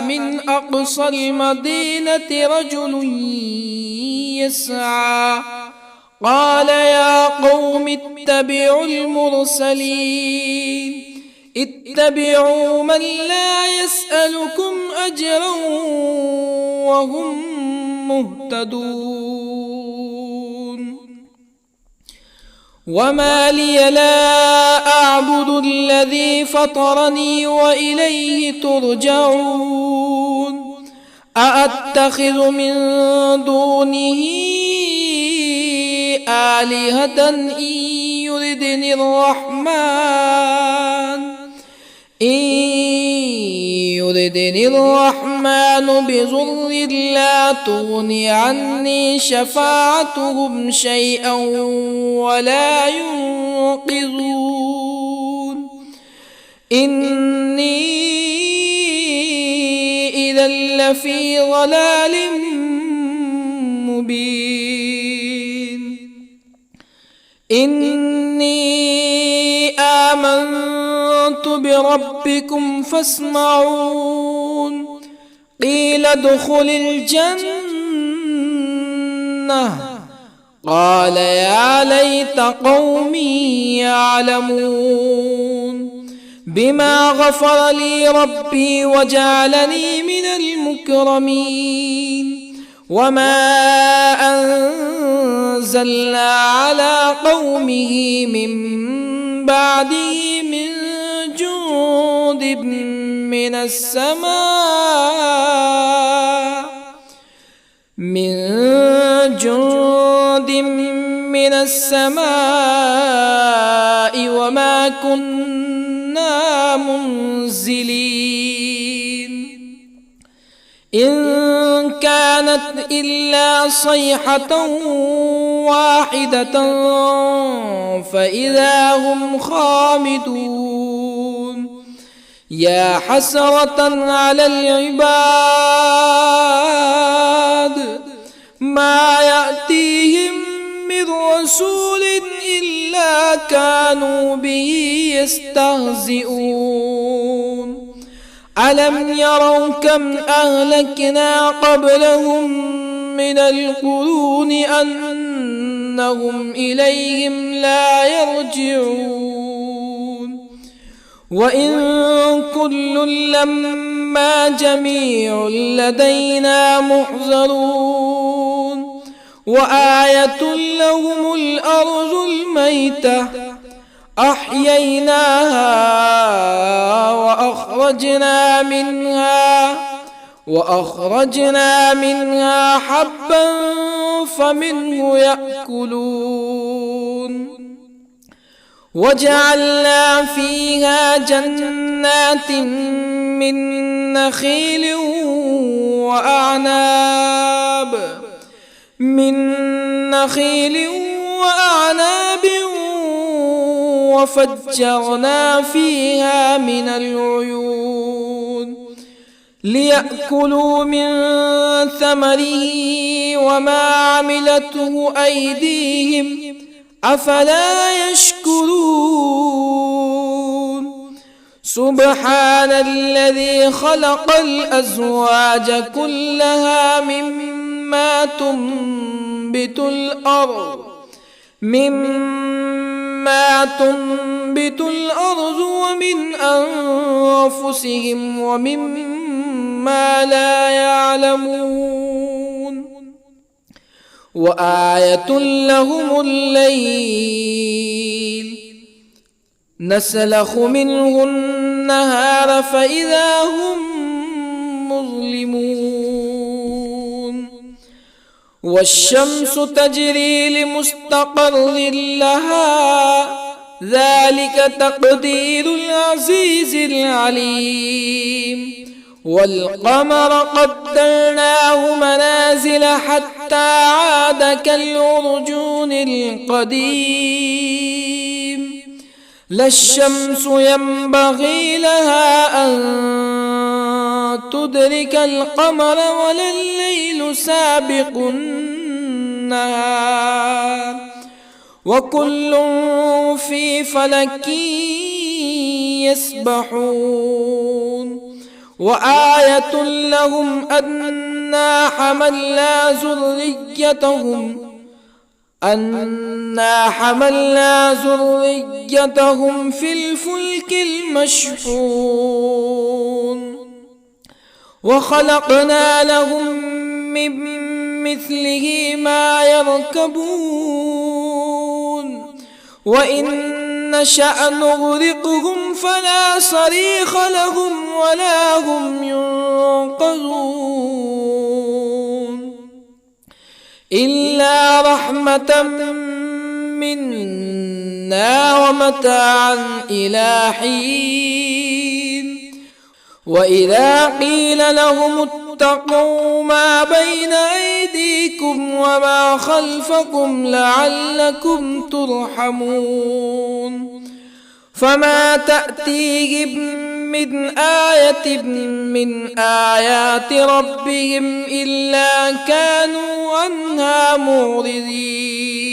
من أقصى المدينة رجل يسعى قال يا قوم اتبعوا المرسلين اتبعوا من لا يسألكم أجرا وهم مهتدون وما لي لا أعبد الذي فطرني وإليه ترجعون أأتخذ من دونه آلهة إن يردني الرحمن بضر لا تغني عني شفاعتهم شيئا ولا ينقذون إني إذا لفي ضلال مبين إني آمنت بربكم فاسمعون قيل ادخل الجنة قال يا ليت قومي يعلمون بما غفر لي ربي وجعلني من المكرمين وما أنزلنا على قومه من بعده من جند من السماء وما كنا منزلين إن كانت إلا صيحة واحدة فإذا هم خامدون يا حسرة على العباد ما يأتيهم من رسول إلا كانوا به يستهزئون ألم يروا كم أهلكنا قبلهم من القرون أنهم إليهم لا يرجعون وإن كل لما جميع لدينا محضرون وآية لهم الأرض الميتة أحييناها وأخرجنا منها حبا فمنه يأكلون وجعلنا فيها جنات من نخيل وأعناب وفجرنا فيها من العيون ليأكلوا من ثمره وما عملته أيديهم أفلا يشكرون سبحان الذي خلق الأزواج كلها مما تنبت الأرض ومن أنفسهم ومما لا يعلمون وآية لهم الليل نسلخ منه النهار فإذا هم مظلمون والشمس تجري لمستقر لها ذلك تقدير العزيز العليم والقمر قدرناه منازل حتى عاد كالعرجون القديم لا الشمس ينبغي لها أن تدرك القمر ولا الليل سابق النهار وكل في فلك يسبحون وآية لهم أنا حملنا ذريتهم في الفلك المشحون وخلقنا لهم من مثله ما يركبون وإن نشأ نغرقهم فلا صريخ لهم ولا هم ينقذون إلا رحمة منا ومتاعا إلى حين وإذا قيل لهم اتقوا ما بين أيديكم وما خلفكم لعلكم ترحمون فما تأتيهم من آية من آيات ربهم إلا كانوا عنها معرضين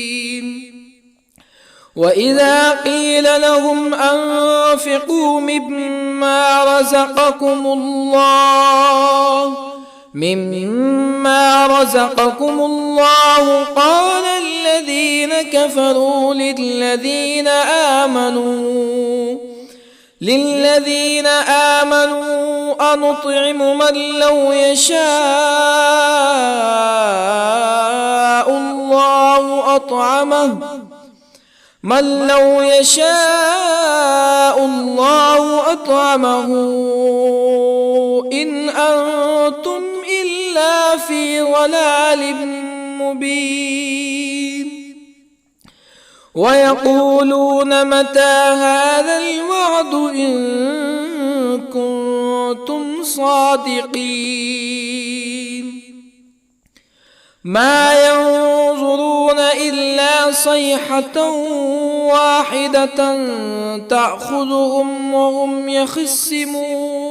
وإذا قيل لهم أنفقوا مما رزقكم الله قال الذين كفروا للذين آمنوا أنطعم من لو يشاء الله أطعمه إن أنتم إلا في ضلال مبين ويقولون متى هذا الوعد إن كنتم صادقين ما ينظرون إلا صيحة واحدة تأخذهم وهم يخصمون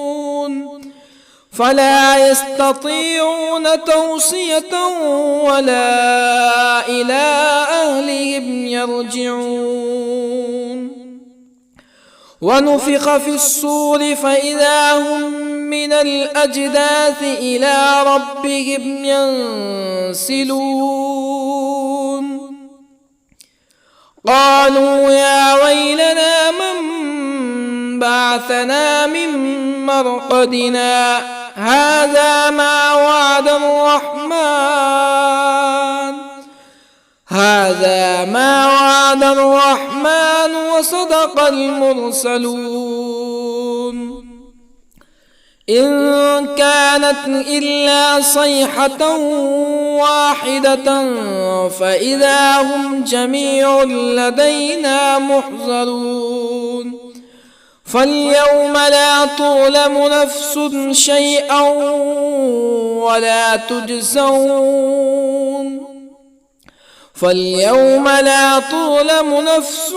فلا يستطيعون توصية ولا إلى أهلهم يرجعون ونفخ في الصور فإذا هم من الأجداث إلى ربهم ينسلون قالوا يا ويلنا من بعثنا من مرقدنا هذا ما وعد الرحمن وصدق المرسلون إن كانت إلا صيحة واحدة فإذا هم جميع لدينا محضرون فاليوم لا تظلم نفس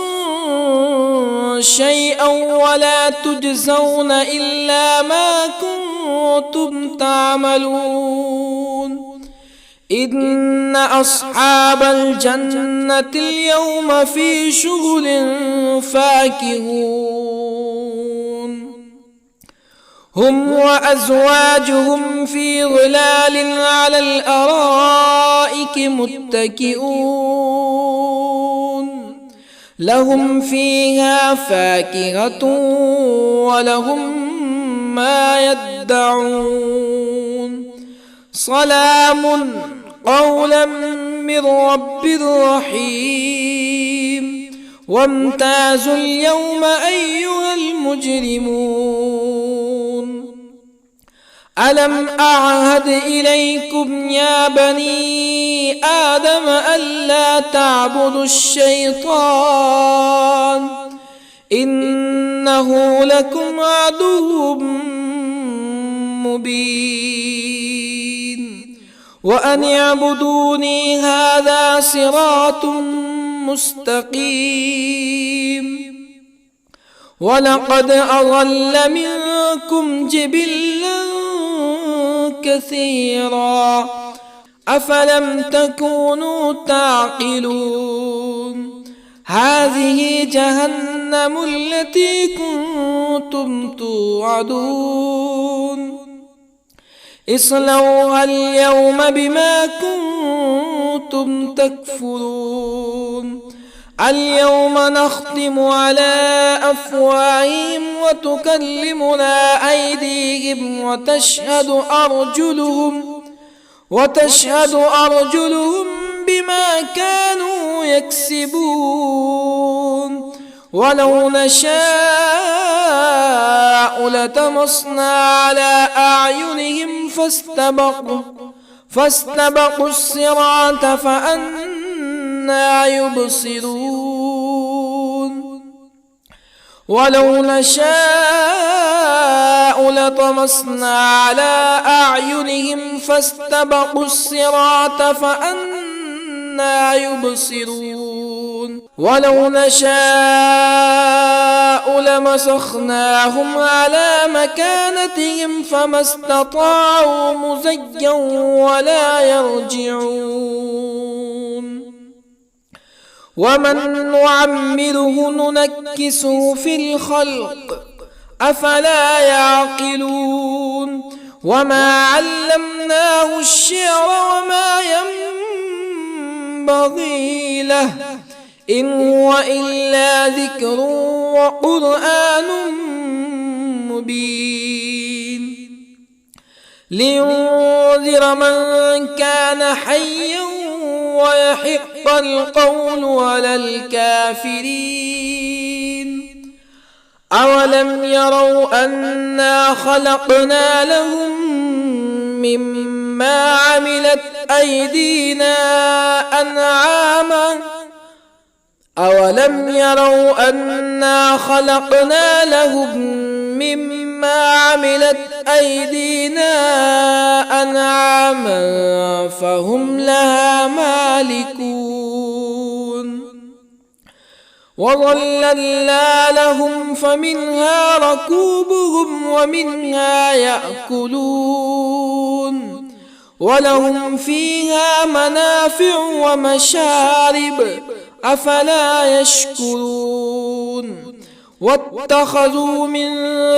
شيئا ولا تجزون إلا ما كنتم تعملون إن أصحاب الجنة اليوم في شغل فاكهون هم وأزواجهم في ظلال على الأرائك متكئون لهم فيها فاكهة ولهم ما يدعون سلام قولا من رب رحيم وامتازوا اليوم أيها المجرمون ألم أعهد إليكم يا بني آدم ألا تعبدوا الشيطان إنه لكم عدو مبين وأن اعبدوني هذا صراط مستقيم ولقد أضل منكم جبلا كثيرا أفلم تكونوا تعقلون هذه جهنم التي كنتم توعدون اصلوها اليوم بما كنتم تكفرون اليوم نختم على أفواههم وتكلمنا أيديهم وتشهد أرجلهم بما كانوا يكسبون ولو نشاء لطمسنا على أعينهم فاستبقوا الصراط فأنى يبصرون ولو نشاء لطمسنا على أعينهم فاستبقوا الصراط فأنى يبصرون ولو نشاء لمسخناهم على مكانتهم فما استطاعوا مزيا ولا يرجعون ومن نعمره ننكسه في الخلق أفلا يعقلون وما علمناه الشعر وما ينبغي له إن هو إلا ذكر وقرآن مبين لينذر من كان حيا ويحق القول على الكافرين أولم يروا أنا خلقنا لهم مما عملت أيدينا أنعاما أولم يروا أنا خلقنا لهم مما عملت أيدينا أنعاما فهم لها مالكون وظللنا لهم فمنها ركوبهم ومنها يأكلون ولهم فيها منافع ومشارب أفلا يشكرون واتخذوا من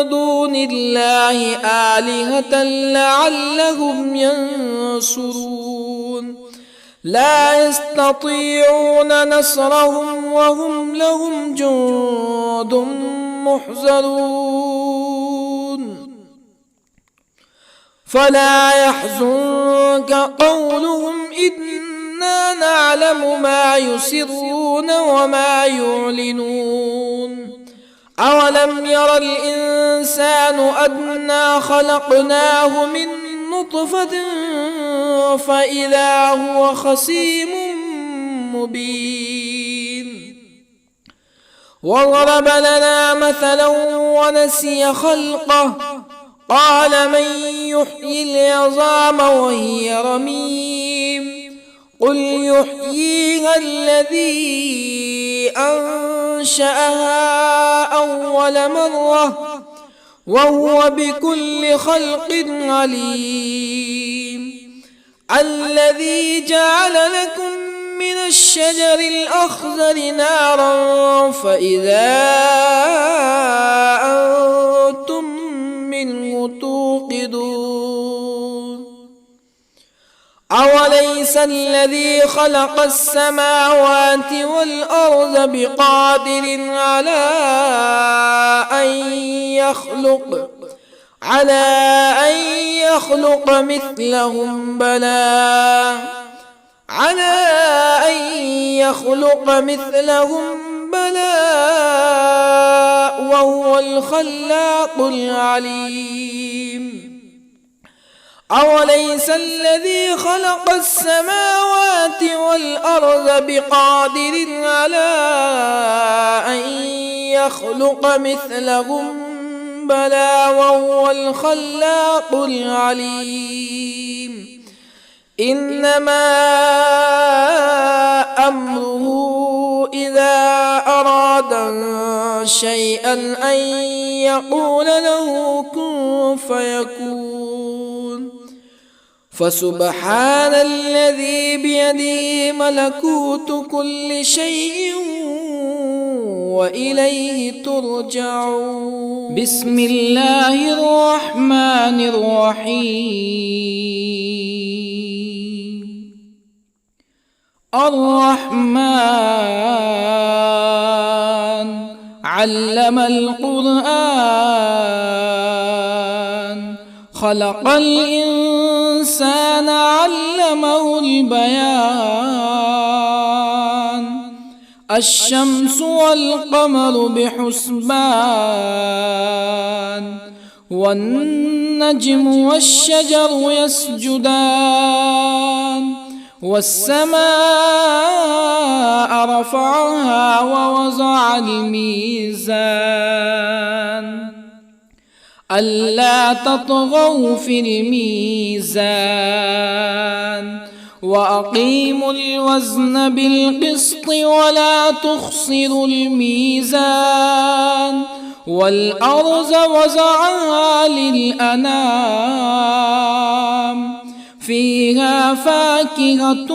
دون الله آلهة لعلهم ينصرون لا يستطيعون نصرهم وهم لهم جند محضرون فلا يحزنك قولهم إنا نعلم ما يسرون وما يعلنون أولم ير الإنسان أنا خلقناه من نطفة فإذا هو خصيم مبين وضرب لنا مثلا ونسي خلقه قال من يحيي العظام وهي رميم قل يحييها الذي أنشأها أول مرة وهو بكل خلق عليم الذي جعل لكم من الشجر الأخضر نارا فإذا أنتم منه توقدون أوليس الذي خلق السماوات والأرض بقادر على أن يخلق مثلهم بلى وهو الخلاق العليم أوليس الذي خلق السماوات والأرض بقادر على أن يخلق مثلهم بلى وهو الخلاق العليم إنما أمره إذا أراد شيئا أن يقول له كن فيكون فسبحان الذي بيده ملكوت كل شيء وإليه ترجعون. بسم الله الرحمن الرحيم. الرحمن علم القرآن خلق الإنسان علمه البيان الشمس والقمر بحسبان والنجم والشجر يسجدان والسماء رفعها ووضع الميزان ألا تطغوا في الميزان وأقيموا الوزن بالقسط ولا تخسروا الميزان والأرض وضعها للأنام فيها فاكهة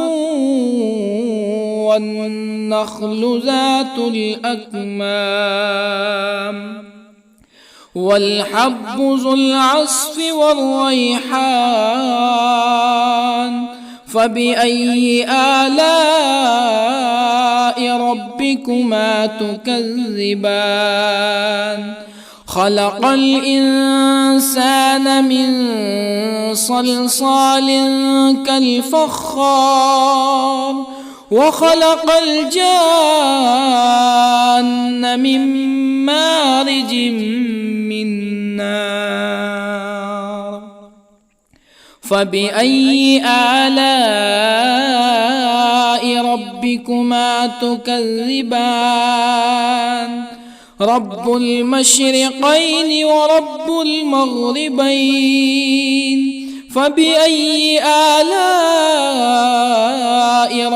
والنخل ذات الأكمام والحب ذو العصف والريحان فبأي آلاء ربكما تكذبان خلق الإنسان من صلصال كالفخار وخلق الجان من مارج من نار فبأي آلاء ربكما تكذبان رب المشرقين ورب المغربين فبأي آلاء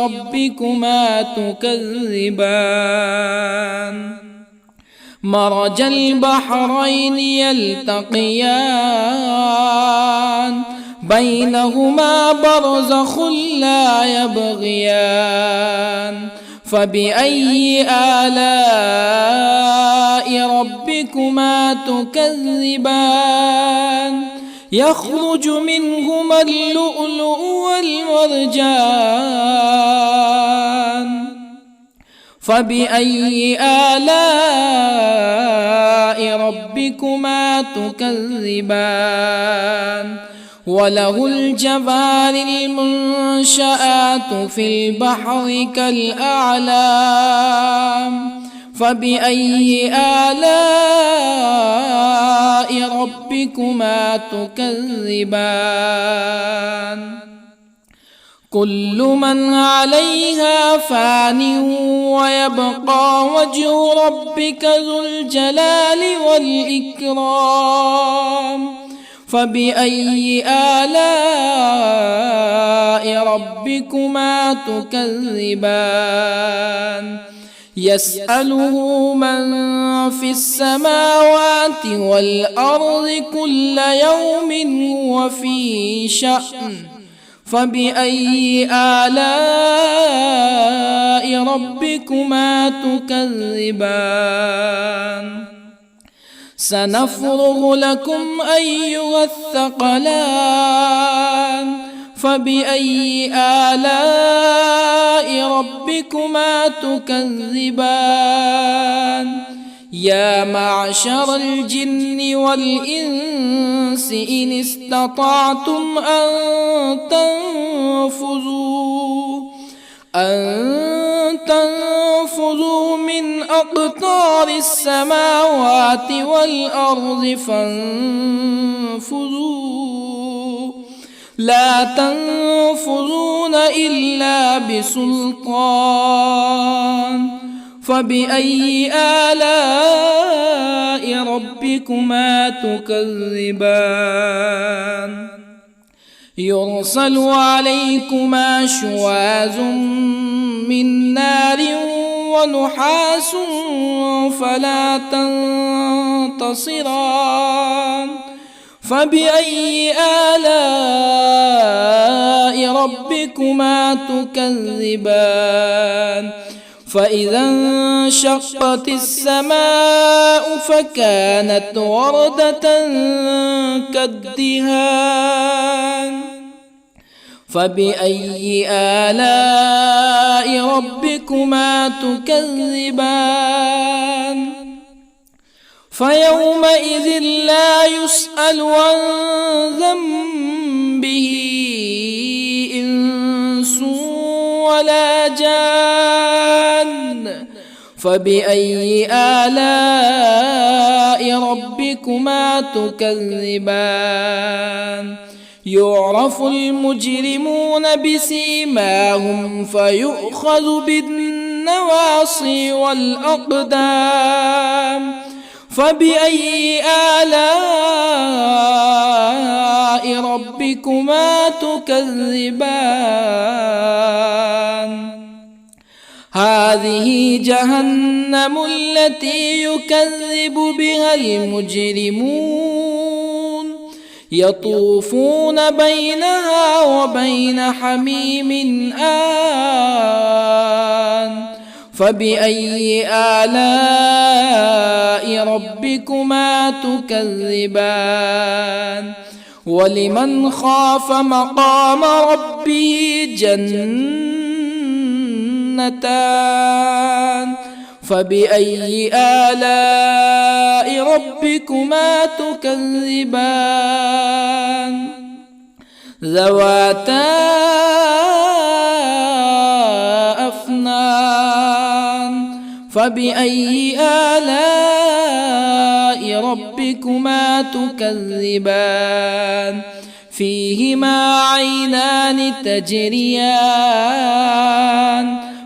ربكما تكذبان مرج البحرين يلتقيان بينهما برزخ لا يبغيان فبأي آلاء ربكما تكذبان يخرج منهما اللؤلؤ والمرجان فبأي آلاء ربكما تكذبان وله الجوار المنشآت في البحر كالأعلام فبأي آلاء ربكما تكذبان كل من عليها فان ويبقى وجه ربك ذو الجلال والإكرام فبأي آلاء ربكما تكذبان يسأله من في السماوات والأرض كل يوم هو في شأن فبأي آلاء ربكما تكذبان سنفرغ لكم أيها الثقلان فبأي آلاء ربكما تكذبان يا معشر الجن والإنس إن استطعتم أن تنفذوا من أقطار السماوات والأرض فانفذوا لا تنفذون إلا بسلطان فبأي آلاء ربكما تكذبان يرسل عليكما شواظ من نار ونحاس فلا تنتصران فبأي آلاء ربكما تكذبان فإذا انشقت السماء فكانت وردة كالدهان فبأي آلاء ربكما تكذبان فيومئذ لا يسأل عن ذنبه إنس ولا جان فبأي آلاء ربكما تكذبان يعرف المجرمون بسيماهم فيؤخذ بالنواصي والأقدام فبأي آلاء ربكما تكذبان هذه جهنم التي يكذب بها المجرمون يطوفون بينها وبين حميم آن فبأي آلاء ربكما تكذبان ولمن خاف مقام ربه جنتان فبأي آلاء ربكما تكذبان ذواتا أفنان فبأي آلاء ربكما تكذبان فيهما عينان تجريان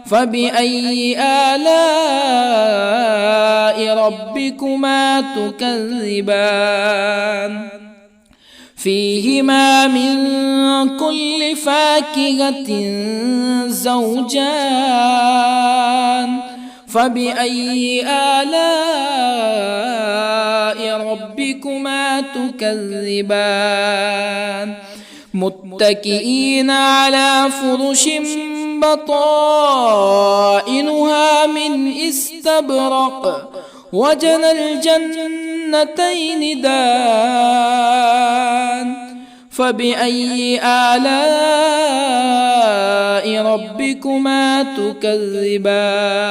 فبأي آلاء ربكما تكذبان فيهما من كل فاكهة زوجان فبأي آلاء ربكما تكذبان متكئين على فرش بطائنها من استبرق وجنى الجنتين دان فبأي آلاء ربكما تكذبان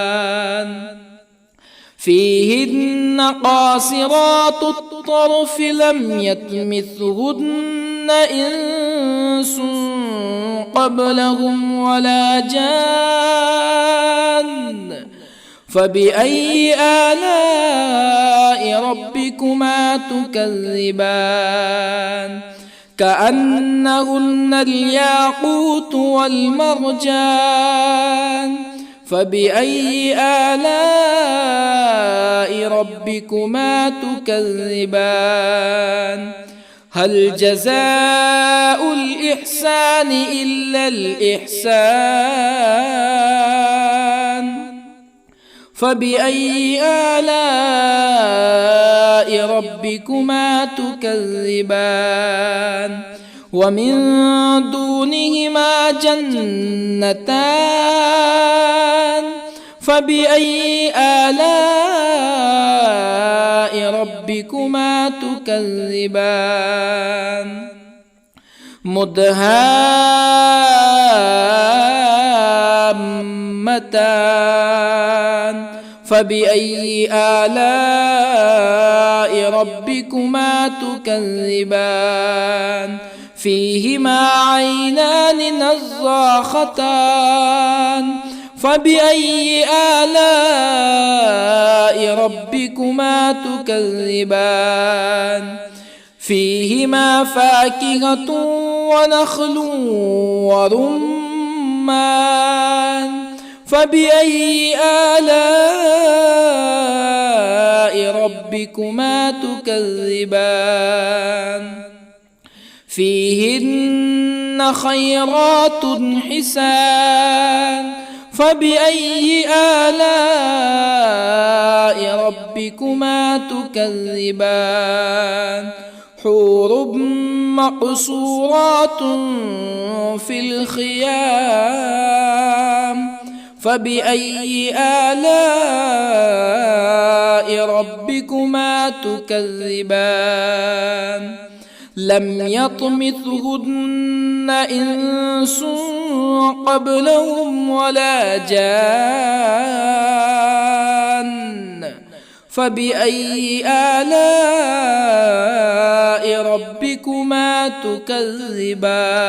فيهن قاصرات الطرف لم يطمثهن إنس قبلهم ولا جان فبأي آلاء ربكما تكذبان كأنهن الياقوت والمرجان فبأي آلاء ربكما تكذبان هل جزاء الإحسان إلا الإحسان فبأي آلاء ربكما تكذبان ومن دونهما جنتان فبأي آلاء ربكما تكذبان مدهامتان فبأي آلاء ربكما تكذبان فيهما عينان نضاختان فبأي آلاء ربكما تكذبان فيهما فاكهة ونخل ورمان فبأي آلاء ربكما تكذبان فيهن خيرات حسان فبأي آلاء ربكما تكذبان حور مقصورات في الخيام فبأي آلاء ربكما تكذبان لم يطمثهن إنس قبلهم ولا جان فبأي آلاء ربكما تكذبان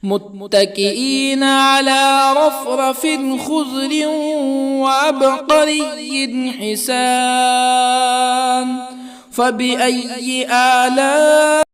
متكئين على رفرف خضر وعبقري حسان فبأي آلاء